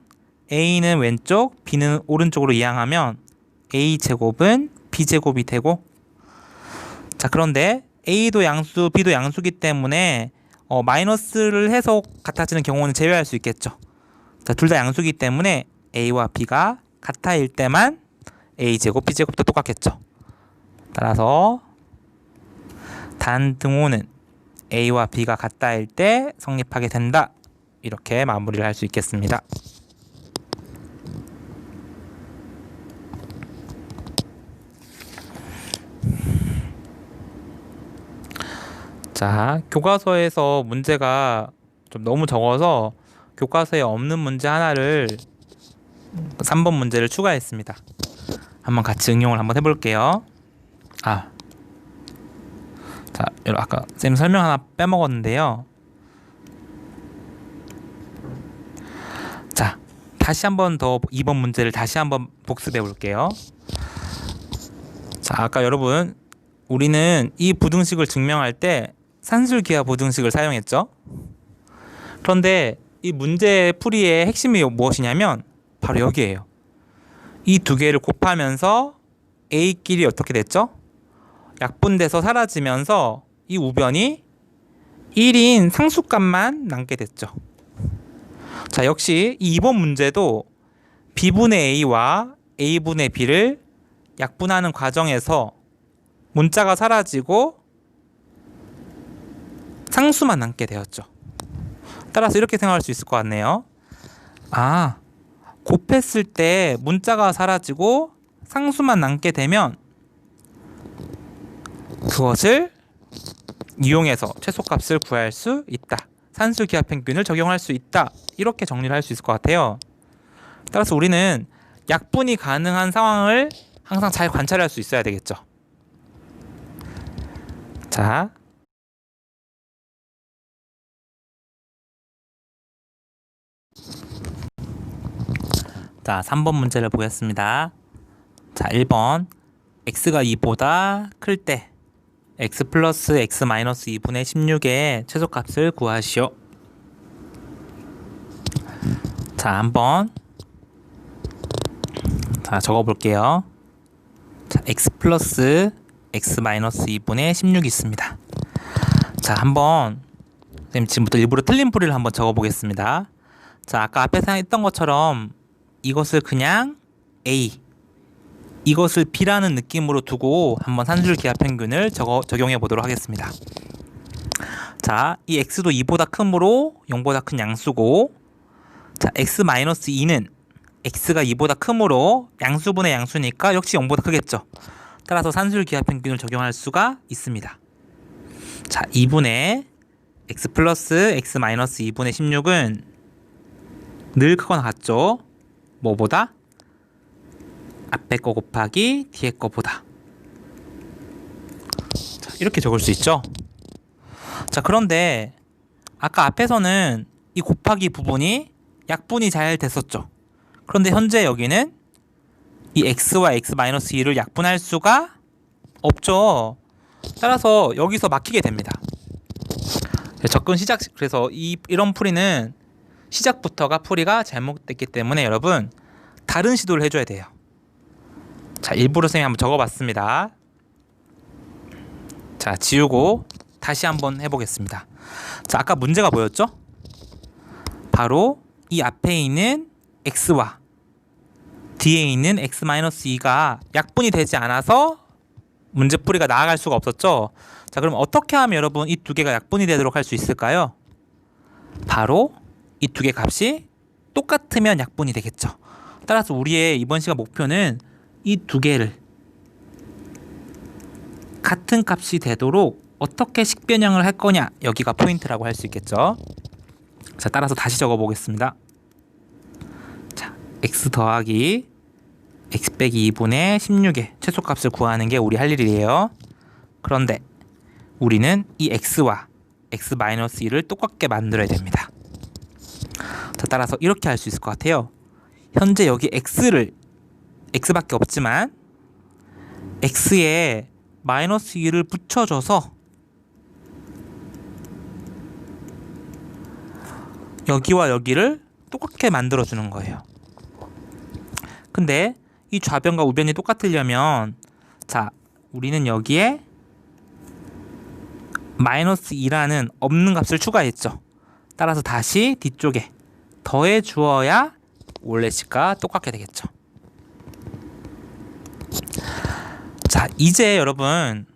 a는 왼쪽, b는 오른쪽으로 이항하면 a제곱은 b제곱이 되고, 자, 그런데 a도 양수, b도 양수기 때문에 마이너스를 해서 같아지는 경우는 제외할 수 있겠죠. 자, 둘 다 양수기 때문에 a와 b가 같아일 때만 a제곱, b제곱도 똑같겠죠. 따라서 단등호는 a와 b가 같다일 때 성립하게 된다. 이렇게 마무리를 할 수 있겠습니다. 자, 교과서에서 문제가 좀 너무 적어서 교과서에 없는 문제 하나를 3번 문제를 추가했습니다. 한번 같이 응용을 한번 해볼게요. 자, 아까 쌤 설명 하나 빼먹었는데요. 자, 다시 한번 더 2번 문제를 다시 한번 복습해 볼게요. 자, 아까 여러분 우리는 이 부등식을 증명할 때 산술기하 부등식을 사용했죠. 그런데 이 문제 풀이의 핵심이 무엇이냐면 바로 여기에요. 이 두 개를 곱하면서 a끼리 어떻게 됐죠? 약분돼서 사라지면서 이 우변이 1인 상수값만 남게 됐죠. 자, 역시 이 2번 문제도 b분의 a와 a분의 b를 약분하는 과정에서 문자가 사라지고 상수만 남게 되었죠. 따라서 이렇게 생각할 수 있을 것 같네요. 곱했을 때 문자가 사라지고 상수만 남게 되면 그것을 이용해서 최소값을 구할 수 있다. 산술기하평균을 적용할 수 있다. 이렇게 정리를 할 수 있을 것 같아요. 따라서 우리는 약분이 가능한 상황을 항상 잘 관찰할 수 있어야 되겠죠. 자, 3번 문제를 보겠습니다. 자, 1번 x가 2보다 클 때 x 플러스 x 마이너스 2분의 16의 최소값을 구하시오. 자, 한번 적어볼게요. 자, x 플러스 x 마이너스 2분의 16이 있습니다. 자, 한번 선생님 지금부터 일부러 틀린 풀이를 한번 적어보겠습니다. 자, 아까 앞에서 했던 것처럼 이것을 그냥 a, 이것을 b라는 느낌으로 두고 한번 산술기하평균을 적용해 보도록 하겠습니다. 자, 이 x도 2보다 크므로 0보다 큰 양수고, 자, x-2는 x가 2보다 크므로 양수분의 양수니까 역시 0보다 크겠죠. 따라서 산술기하평균을 적용할 수가 있습니다. 자, 2분의 x 플러스 x 마이너스 2분의 16은 늘 크거나 같죠. 뭐보다? 앞에 거 곱하기 뒤에 거보다. 자, 이렇게 적을 수 있죠. 자, 그런데 아까 앞에서는 이 곱하기 부분이 약분이 잘 됐었죠. 그런데 현재 여기는 이 x와 x-2를 약분할 수가 없죠. 따라서 여기서 막히게 됩니다. 접근 시작, 그래서 이런 풀이는 시작부터가 풀이가 잘못됐기 때문에 여러분 다른 시도를 해줘야 돼요. 자, 일부러 선생님이 한번 적어봤습니다. 자, 지우고 다시 한번 해보겠습니다. 자, 아까 문제가 뭐였죠? 바로 이 앞에 있는 x와 뒤에 있는 x-2가 약분이 되지 않아서 문제풀이가 나아갈 수가 없었죠. 자, 그럼 어떻게 하면 여러분 이 두 개가 약분이 되도록 할 수 있을까요? 바로 이 두 개 값이 똑같으면 약분이 되겠죠. 따라서 우리의 이번 시간 목표는 이 두 개를 같은 값이 되도록 어떻게 식변형을 할 거냐, 여기가 포인트라고 할 수 있겠죠. 자, 따라서 다시 적어 보겠습니다. 자, x 더하기 x 빼기 2분의 16의 최소값을 구하는 게 우리 할 일이에요. 그런데 우리는 이 x와 x-1을 똑같게 만들어야 됩니다. 자, 따라서 이렇게 할 수 있을 것 같아요. 현재 여기 x밖에 없지만 x에 마이너스 2를 붙여줘서 여기와 여기를 똑같게 만들어 주는 거예요. 근데 이 좌변과 우변이 똑같으려면 자, 우리는 여기에 마이너스 2라는 없는 값을 추가했죠. 따라서 다시 뒤쪽에 더해 주어야 원래 식과 똑같게 되겠죠. 자, 이제 여러분,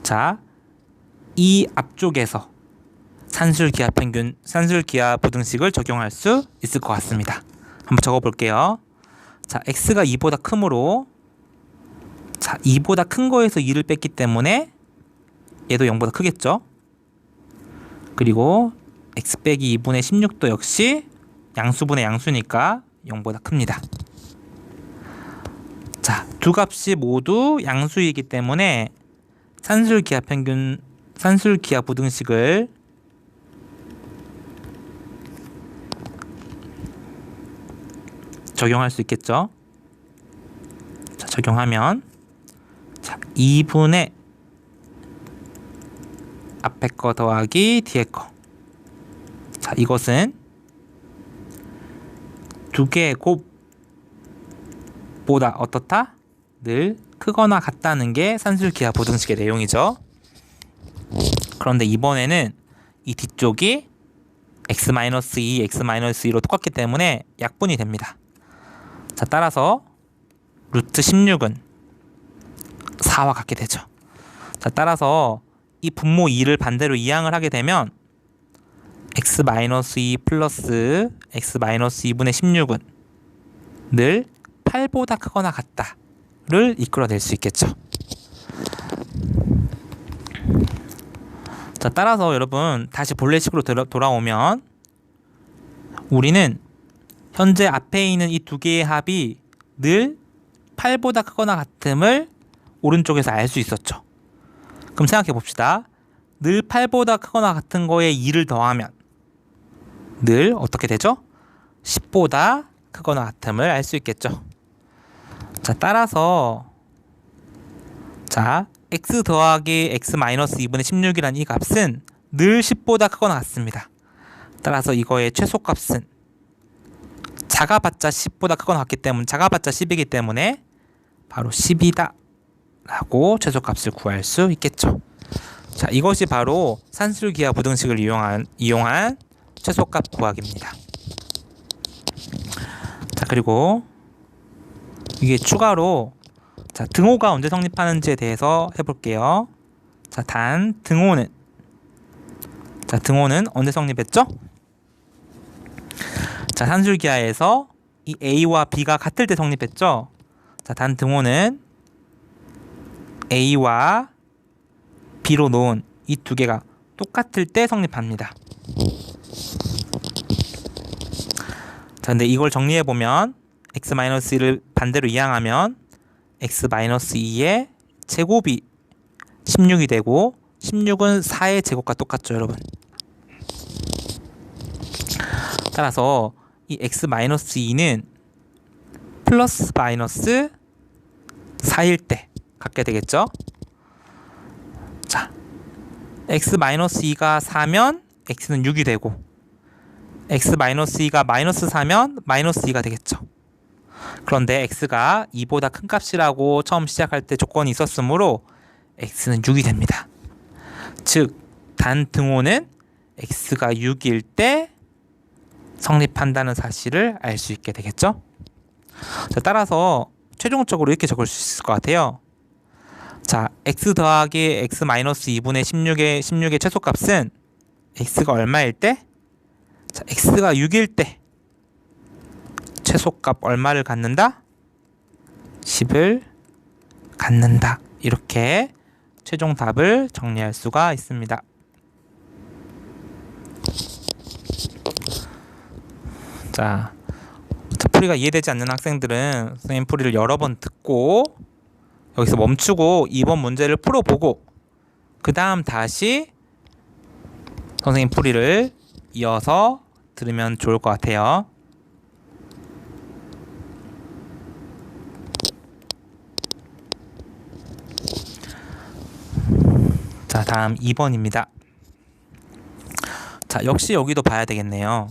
자, 이 앞쪽에서 산술기하 평균, 산술기하 부등식을 적용할 수 있을 것 같습니다. 한번 적어볼게요. 자, x가 2보다 크므로, 자, 2보다 큰 거에서 2를 뺐기 때문에 얘도 0보다 크겠죠. 그리고 x 빼기 2분의 16도 역시 양수분의 양수니까 0보다 큽니다. 자, 두 값이 모두 양수이기 때문에 산술기하 평균, 산술기하 부등식을 적용할 수 있겠죠. 자, 적용하면 자, 2분의 앞에 거 더하기 뒤에 거. 자, 이것은 두 개의 곱보다 어떻다? 늘 크거나 같다는 게 산술기하 부등식의 내용이죠. 그런데 이번에는 이 뒤쪽이 x-2, x-2로 똑같기 때문에 약분이 됩니다. 자, 따라서 루트 16은 4와 같게 되죠. 자, 따라서 이 분모 2를 반대로 이항을 하게 되면 x-2 플러스 x-2분의 16은 늘 8보다 크거나 같다를 이끌어낼 수 있겠죠. 자, 따라서 여러분 다시 본래식으로 돌아오면 우리는 현재 앞에 있는 이 두 개의 합이 늘 8보다 크거나 같음을 오른쪽에서 알 수 있었죠. 그럼 생각해 봅시다. 늘 8보다 크거나 같은 거에 2를 더하면 늘 어떻게 되죠? 10보다 크거나 같음을 알 수 있겠죠. 자, 따라서 자, x 더하기 x-2분의 16이라는 이 값은 늘 10보다 크거나 같습니다. 따라서 이거의 최소값은 작아봤자 10보다 크거나 같기 때문에 작아봤자 10이기 때문에 바로 10이다 라고 최소값을 구할 수 있겠죠. 자, 이것이 바로 산술기하 부등식을 이용한 최소값 구하기입니다. 자, 그리고 이게 추가로 자, 등호가 언제 성립하는지에 대해서 해볼게요. 자, 등호는 언제 성립했죠? 자, 산술기하에서 이 a와 b가 같을 때 성립했죠. 자, 등호는 a와 b로 놓은 이 두 개가 똑같을 때 성립합니다. 자, 근데 이걸 정리해 보면 x-1을 반대로 이항하면 x-2의 제곱이 16이 되고 16은 4의 제곱과 똑같죠, 여러분. 따라서 이 x-2는 플러스 마이너스 4일 때 갖게 되겠죠. 자, x-2가 4면 x는 6이 되고 x-2가 마이너스 4면 마이너스 2가 되겠죠. 그런데 x가 2보다 큰 값이라고 처음 시작할 때 조건이 있었으므로 x는 6이 됩니다. 즉, 등호는 x가 6일 때 성립한다는 사실을 알 수 있게 되겠죠. 자, 따라서 최종적으로 이렇게 적을 수 있을 것 같아요. 자, x 더하기 x-2분의 16의 최소값은 x가 얼마일 때? 자, x가 6일 때 최소값 얼마를 갖는다? 10을 갖는다. 이렇게 최종 답을 정리할 수가 있습니다. 자, 풀이가 이해되지 않는 학생들은 선생님 풀이를 여러 번 듣고 여기서 멈추고 이번 문제를 풀어보고 그 다음 다시 선생님 풀이를 이어서 들으면 좋을 것 같아요. 자, 다음 2번입니다. 자, 역시 여기도 봐야 되겠네요.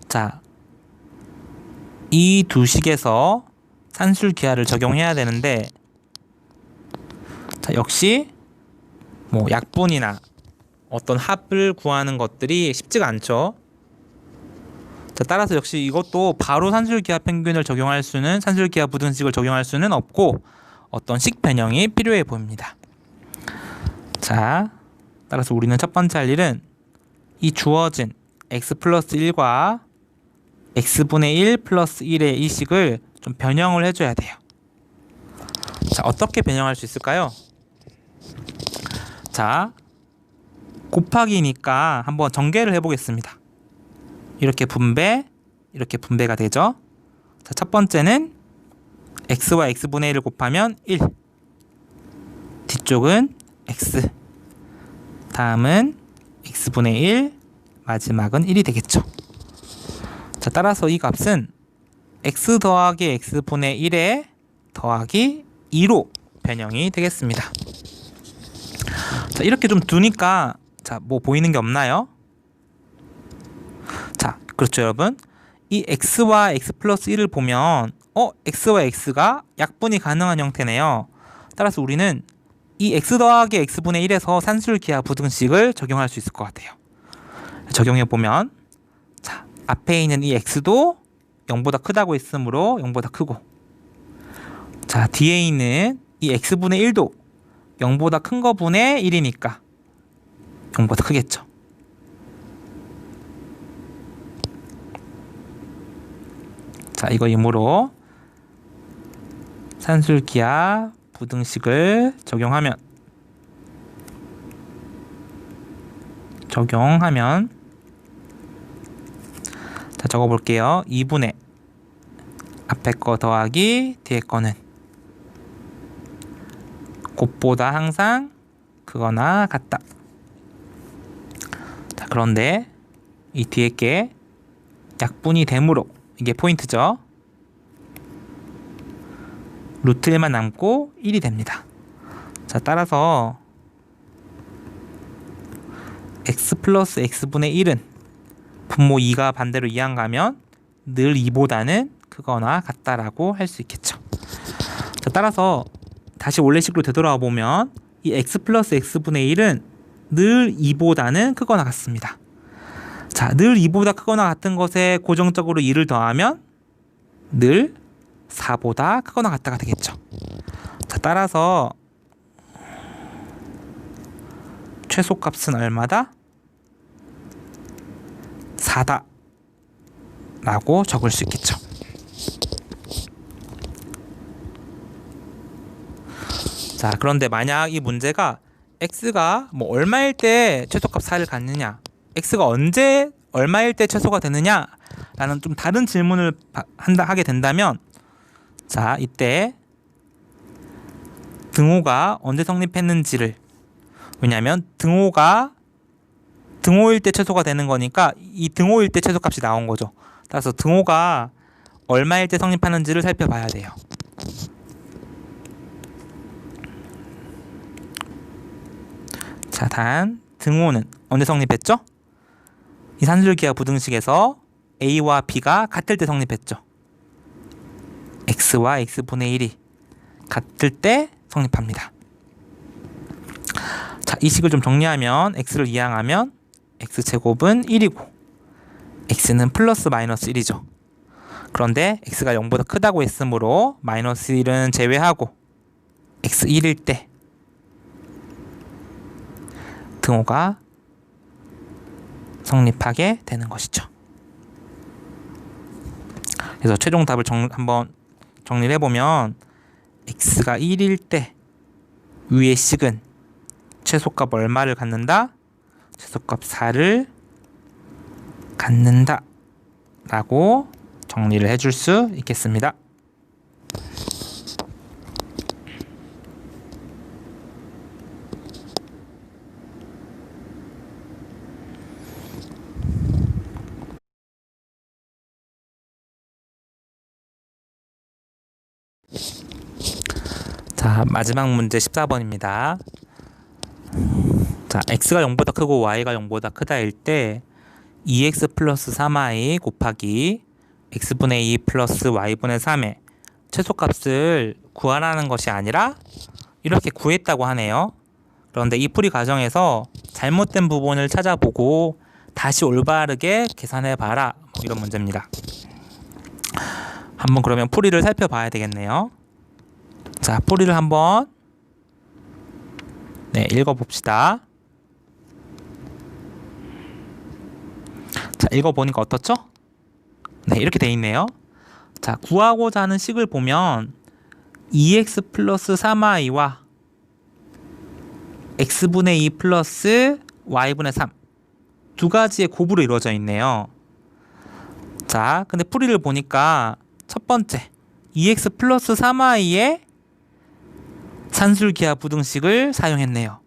자, 이 두 식에서 산술기하를 적용해야 되는데, 자, 역시 뭐 약분이나 어떤 합을 구하는 것들이 쉽지가 않죠. 자, 따라서 역시 이것도 바로 산술기하 평균을 적용할 수는, 산술기하 부등식을 적용할 수는 없고 어떤 식 변형이 필요해 보입니다. 자, 따라서 우리는 첫 번째 할 일은 이 주어진 x 플러스 1과 x분의 1 플러스 1의 이 식을 좀 변형을 해줘야 돼요. 자, 어떻게 변형할 수 있을까요? 자, 곱하기니까 한번 전개를 해보겠습니다. 이렇게 분배가 되죠. 자, 첫 번째는 x와 x분의 1을 곱하면 1, 뒤쪽은 x, 다음은 x분의 1, 마지막은 1이 되겠죠. 자, 따라서 이 값은 x 더하기 x분의 1에 더하기 2로 변형이 되겠습니다. 자, 이렇게 좀 두니까 자, 뭐 보이는 게 없나요? 자, 그렇죠, 여러분. 이 x와 x 플러스 1을 보면 x와 x가 약분이 가능한 형태네요. 따라서 우리는 이 x 더하기 x분의 1에서 산술기하 부등식을 적용할 수 있을 것 같아요. 적용해보면 자, 앞에 있는 이 x도 0보다 크다고 했으므로 0보다 크고, 자, 뒤에 있는 이 x분의 1도 0보다 큰 거분의 1이니까 0보다 크겠죠. 자, 이거 이므로 산술기하 부등식을 적용하면 자, 적어볼게요. 2분의 앞에 거 더하기 뒤에 거는 곱보다 항상 크거나 같다. 자, 그런데 이 뒤에 게 약분이 되므로 이게 포인트죠. 루트 1만 남고 1이 됩니다. 자, 따라서 x 플러스 x분의 1은 분모 2가 반대로 이항 가면 늘 2보다는 크거나 같다라고 할 수 있겠죠. 자, 따라서 다시 원래식으로 되돌아와 보면 이 x 플러스 x분의 1은 늘 2보다는 크거나 같습니다. 자, 늘 2보다 크거나 같은 것에 고정적으로 2를 더하면 늘 4보다 크거나 같다가 되겠죠. 자, 따라서 최소값은 얼마다? 4다 라고 적을 수 있겠죠. 자, 그런데 만약 이 문제가 x가 뭐 얼마일 때 최소값 4를 갖느냐, x가 언제 얼마일 때 최소가 되느냐 라는 좀 다른 질문을 하게 된다면, 자, 이때 등호가 언제 성립했는지를, 왜냐하면 등호일 때 최소가 되는 거니까 이 등호일 때 최소값이 나온 거죠. 따라서 등호가 얼마일 때 성립하는지를 살펴봐야 돼요. 자, 단 등호는 언제 성립했죠? 이 산술기하 부등식에서 a와 b가 같을 때 성립했죠. x와 x분의 1이 같을 때 성립합니다. 자, 이 식을 좀 정리하면 x를 이항하면 x제곱은 1이고 x는 플러스 마이너스 1이죠. 그런데 x가 0보다 크다고 했으므로 마이너스 1은 제외하고 x 1일 때 등호가 성립하게 되는 것이죠. 그래서 최종 답을 한번 정리를 해보면 x가 1일 때 위의 식은 최소값 얼마를 갖는다? 최소값 4를 갖는다 라고 정리를 해줄 수 있겠습니다. 자, 마지막 문제 14번입니다. 자, x가 0보다 크고 y가 0보다 크다일 때 2x 플러스 3y 곱하기 x분의 2 플러스 y분의 3의 최소값을 구하라는 것이 아니라 이렇게 구했다고 하네요. 그런데 이 풀이 과정에서 잘못된 부분을 찾아보고 다시 올바르게 계산해 봐라, 뭐 이런 문제입니다. 한번 그러면 풀이를 살펴봐야 되겠네요. 자, 풀이를 한번 읽어봅시다. 자, 읽어보니까 어떻죠? 네, 이렇게 돼 있네요. 자, 구하고자 하는 식을 보면 2x 플러스 3y와 x분의 2 플러스 y분의 3 두 가지의 곱으로 이루어져 있네요. 자, 근데 풀이를 보니까 첫 번째 2x 플러스 3y의 산술기하 부등식을 사용했네요.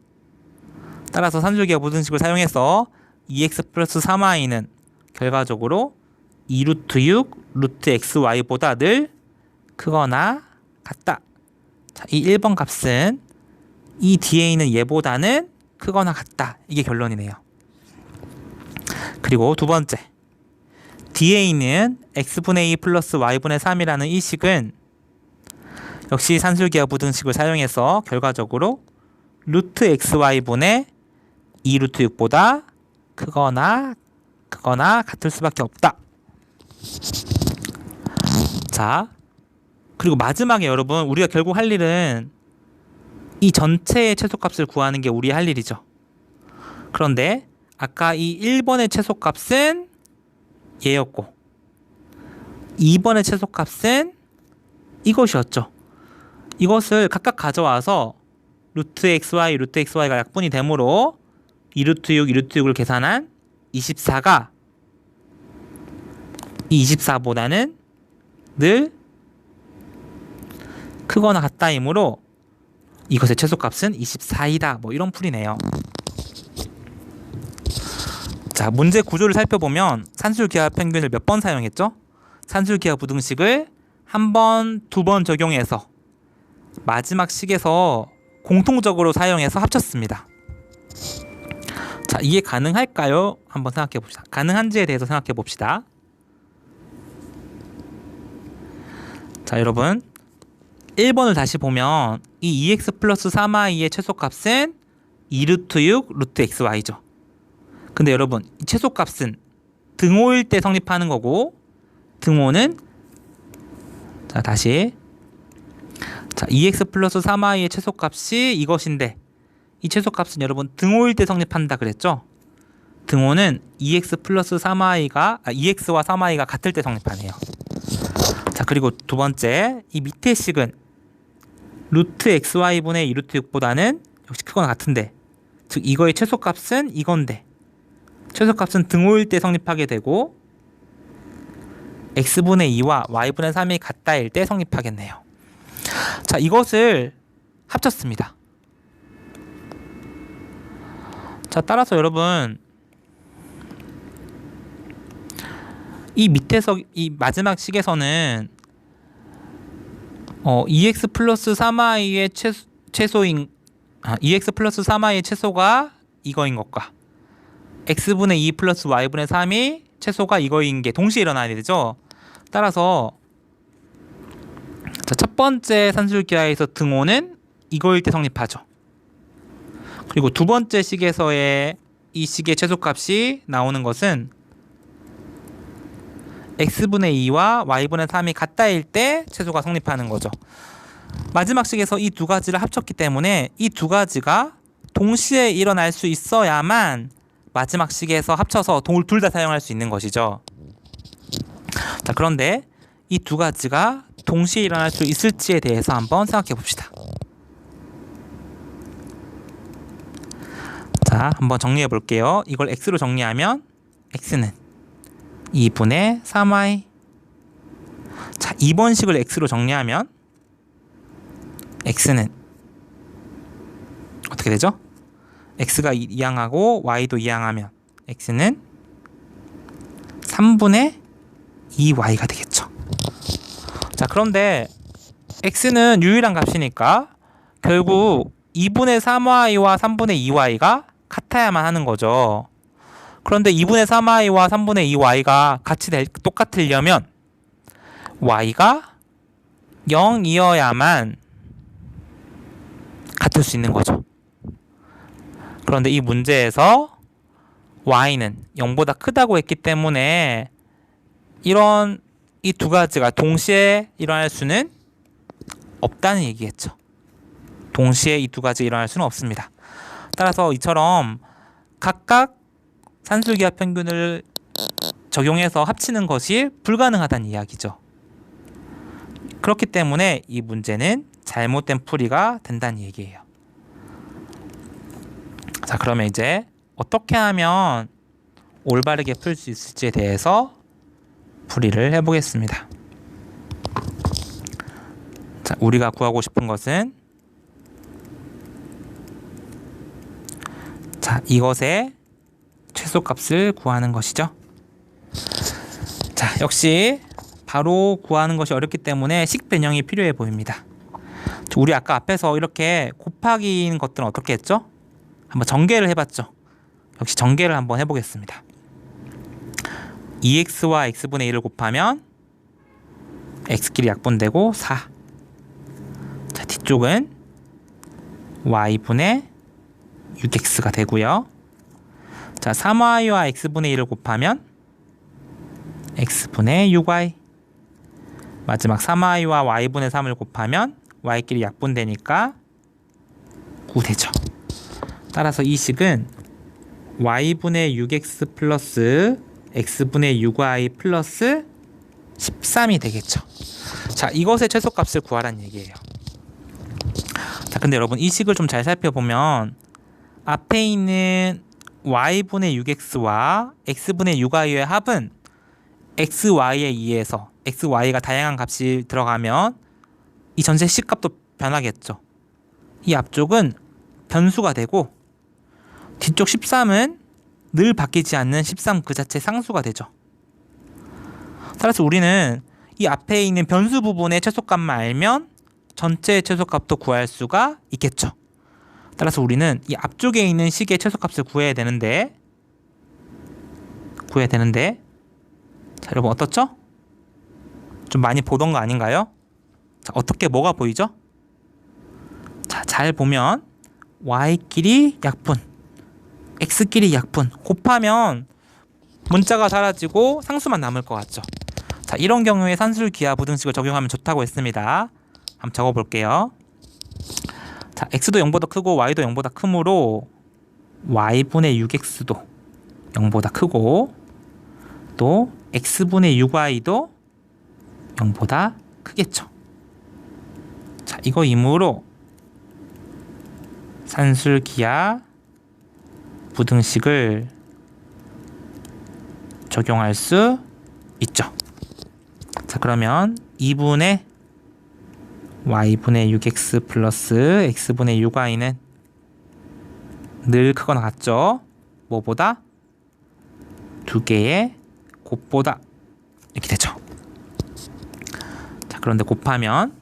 따라서 산술기하 부등식을 사용해서 2x 플러스 3y는 결과적으로 2루트 6 루트 xy보다 늘 크거나 같다. 자, 이 1번 값은 이 뒤에 있는 얘보다는 크거나 같다. 이게 결론이네요. 그리고 두 번째, 뒤에 있는 x분의 2 플러스 y분의 3이라는 이 식은 역시 산술기하 부등식을 사용해서 결과적으로 루트 xy분의 2루트 6보다 크거나 같을 수밖에 없다. 자, 그리고 마지막에 여러분, 우리가 결국 할 일은 이 전체의 최소값을 구하는 게 우리 할 일이죠. 그런데 아까 이 1번의 최소값은 얘였고 2번의 최소값은 이것이었죠. 이것을 각각 가져와서 루트 xy가 약분이 되므로 2루트 6, 2루트 6을 계산한 24가 이 24보다는 늘 크거나 같다이므로 이것의 최소값은 24이다. 뭐 이런 풀이네요. 자, 문제 구조를 살펴보면 산술기하 평균을 몇 번 사용했죠? 산술기하 부등식을 한 번, 두 번 적용해서 마지막 식에서 공통적으로 사용해서 합쳤습니다. 자, 이게 가능할까요? 한번 생각해 봅시다. 가능한지에 대해서 생각해 봅시다. 자, 여러분 1번을 다시 보면 이 2x 플러스 3y의 최소값은 2루트 6 루트 xy죠. 근데 여러분, 이 최소값은 등호일 때 성립하는 거고 등호는 자, 다시 자, 2x 플러스 3y의 최소값이 이것인데 이 최소값은 여러분 등호일 때 성립한다 그랬죠? 등호는 2x 플러스 3y가 2x와 3y가 같을 때 성립하네요. 자, 그리고 두 번째, 이 밑에 식은 루트 xy분의 2루트 6보다는 역시 크거나 같은데, 즉 이거의 최소값은 이건데 최소값은 등호일 때 성립하게 되고 x분의 2와 y분의 3이 같다일 때 성립하겠네요. 자, 이것을 합쳤습니다. 자, 따라서 여러분 이 밑에서 이 마지막 식에서는 2x 플러스 3y의 최소인 2x 플러스 3y의 최소가 이거인 것과 x분의 2 플러스 y분의 3이 최소가 이거인 게 동시에 일어나야 되죠. 따라서 자, 첫 번째 산술기하에서 등호는 이거일 때 성립하죠. 그리고 두 번째 식에서의 이 식의 최소값이 나오는 것은 x분의 2와 y분의 3이 같다일 때 최소가 성립하는 거죠. 마지막 식에서 이 두 가지를 합쳤기 때문에 이 두 가지가 동시에 일어날 수 있어야만 마지막 식에서 합쳐서 둘 다 사용할 수 있는 것이죠. 자, 그런데 이 두 가지가 동시에 일어날 수 있을지에 대해서 한번 생각해 봅시다. 자, 한번 정리해 볼게요. 이걸 x로 정리하면 x는 2분의 3y. 자, 2번 식을 x로 정리하면 x는 어떻게 되죠? x가 2항하고 y도 2항하면 x는 3분의 2y가 되겠죠. 자, 그런데 x는 유일한 값이니까 결국 2분의 3y와 3분의 2y가 같아야만 하는 거죠. 그런데 2분의 3i와 3분의 2y가 같이 똑같으려면 y가 0이어야만 같을 수 있는 거죠. 그런데 이 문제에서 y는 0보다 크다고 했기 때문에 이런 이 두 가지가 동시에 일어날 수는 없다는 얘기겠죠. 동시에 이 두 가지 일어날 수는 없습니다. 따라서 이처럼 각각 산술기하 평균을 적용해서 합치는 것이 불가능하다는 이야기죠. 그렇기 때문에 이 문제는 잘못된 풀이가 된다는 얘기예요. 자, 그러면 이제 어떻게 하면 올바르게 풀 수 있을지에 대해서 풀이를 해보겠습니다. 자, 우리가 구하고 싶은 것은 자, 이것의 최소값을 구하는 것이죠. 자, 역시 바로 구하는 것이 어렵기 때문에 식변형이 필요해 보입니다. 우리 아까 앞에서 이렇게 곱하기인 것들은 어떻게 했죠? 한번 전개를 해봤죠. 역시 전개를 한번 해보겠습니다. 2x와 x분의 1을 곱하면 x끼리 약분되고 4. 자, 뒤쪽은 y분의 6x가 되고요. 자, 3y와 x분의 1을 곱하면 x분의 6y. 마지막 3y와 y분의 3을 곱하면 y끼리 약분되니까 9 되죠. 따라서 이 식은 y분의 6x 플러스 x분의 6y 플러스 13이 되겠죠. 자, 이것의 최소값을 구하라는 얘기예요. 자, 근데 여러분 이 식을 좀 잘 살펴보면 앞에 있는 y분의 6x와 x분의 6y의 합은 xy에 의해서 xy가 다양한 값이 들어가면 이 전체 식값도 변하겠죠. 이 앞쪽은 변수가 되고 뒤쪽 13은 늘 바뀌지 않는 13 그 자체 상수가 되죠. 따라서 우리는 이 앞에 있는 변수 부분의 최소값만 알면 전체의 최소값도 구할 수가 있겠죠. 따라서 우리는 이 앞쪽에 있는 식의 최소값을 구해야 되는데 자, 여러분 어떻죠? 좀 많이 보던 거 아닌가요? 자, 어떻게 뭐가 보이죠? 자, 잘 보면 y끼리 약분, x끼리 약분 곱하면 문자가 사라지고 상수만 남을 것 같죠. 자, 이런 경우에 산술기하 부등식을 적용하면 좋다고 했습니다. 한번 적어볼게요. 자, x도 0보다 크고 y도 0보다 크므로 y분의 6x도 0보다 크고 또 x분의 6y도 0보다 크겠죠. 자, 이거이므로 산술기하 부등식을 적용할 수 있죠. 자, 그러면 2분의 y분의 6x 플러스 x분의 6y는 늘 크거나 같죠. 뭐보다? 두 개의 곱보다 이렇게 되죠. 자, 그런데 곱하면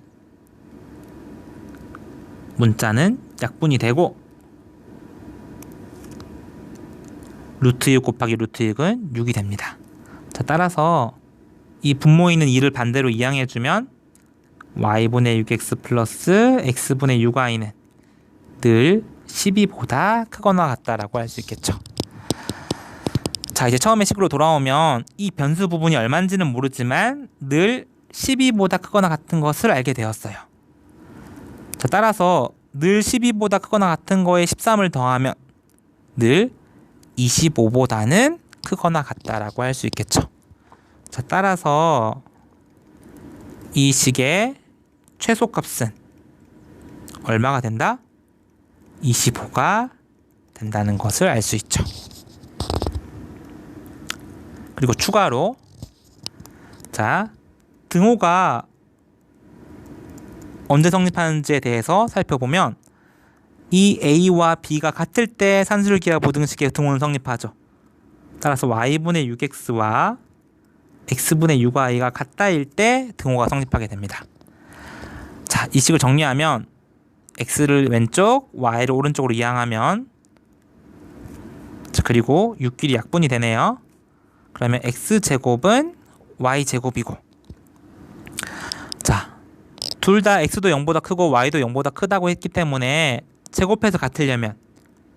문자는 약분이 되고 루트 6 곱하기 루트 6은 6이 됩니다. 자, 따라서 이 분모에 있는 2를 반대로 이항해주면 y분의 6x 플러스 x분의 6y는 늘 12보다 크거나 같다라고 할 수 있겠죠. 자, 이제 처음에 식으로 돌아오면 이 변수 부분이 얼마인지는 모르지만 늘 12보다 크거나 같은 것을 알게 되었어요. 자, 따라서 늘 12보다 크거나 같은 거에 13을 더하면 늘 25보다는 크거나 같다라고 할 수 있겠죠. 자, 따라서 이 식의 최소값은 얼마가 된다? 25가 된다는 것을 알 수 있죠. 그리고 추가로 자, 등호가 언제 성립하는지에 대해서 살펴보면 이 a와 b가 같을 때 산술기하 부등식의 등호는 성립하죠. 따라서 y분의 6x와 x분의 6y가 같다일 때 등호가 성립하게 됩니다. 자, 이 식을 정리하면 x를 왼쪽, y를 오른쪽으로 이항하면 자, 그리고 6끼리 약분이 되네요. 그러면 x제곱은 y제곱이고, 자, 둘 다 x도 0보다 크고 y도 0보다 크다고 했기 때문에 제곱해서 같으려면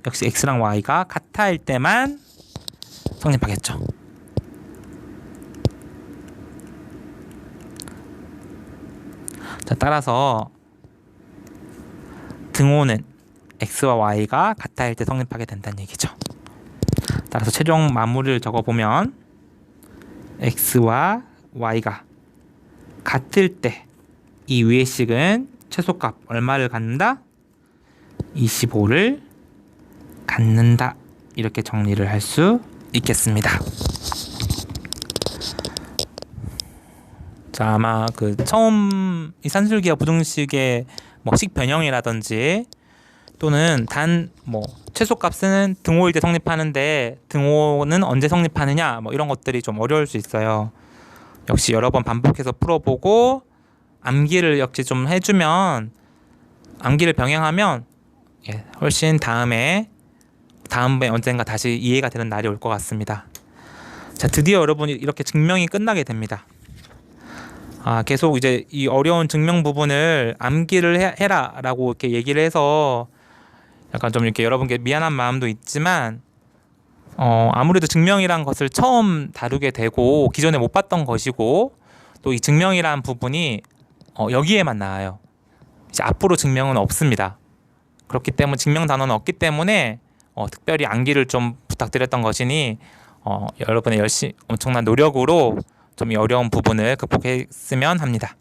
역시 x랑 y가 같아일 때만 성립하겠죠. 자, 따라서 등호는 x와 y가 같아일 때 성립하게 된다는 얘기죠. 따라서 최종 마무리를 적어보면 x와 y가 같을 때 이 위의 식은 최소값 얼마를 갖는다? 25를 갖는다. 이렇게 정리를 할 수 있겠습니다. 자, 아마 그 처음 이 산술기와 부등식의 뭐 식 변형이라든지 또는 단 뭐 최소값은 등호일 때 성립하는데 등호는 언제 성립하느냐 뭐 이런 것들이 좀 어려울 수 있어요. 역시 여러 번 반복해서 풀어보고 암기를 역시 좀 해주면, 암기를 병행하면 훨씬 다음에 언젠가 다시 이해가 되는 날이 올 것 같습니다. 자, 드디어 여러분이 이렇게 증명이 끝나게 됩니다. 계속 이제 이 어려운 증명 부분을 암기를 해라 라고 이렇게 얘기를 해서 약간 좀 이렇게 여러분께 미안한 마음도 있지만, 아무래도 증명이란 것을 처음 다루게 되고 기존에 못 봤던 것이고 또 이 증명이란 부분이 여기에만 나와요. 이제 앞으로 증명은 없습니다. 그렇기 때문에 증명 단어는 없기 때문에 특별히 암기를 좀 부탁드렸던 것이니 여러분의 엄청난 노력으로 좀 이 어려운 부분을 극복했으면 합니다.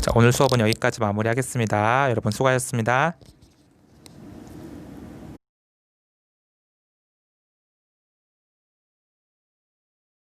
자, 오늘 수업은 여기까지 마무리하겠습니다. 여러분 수고하셨습니다.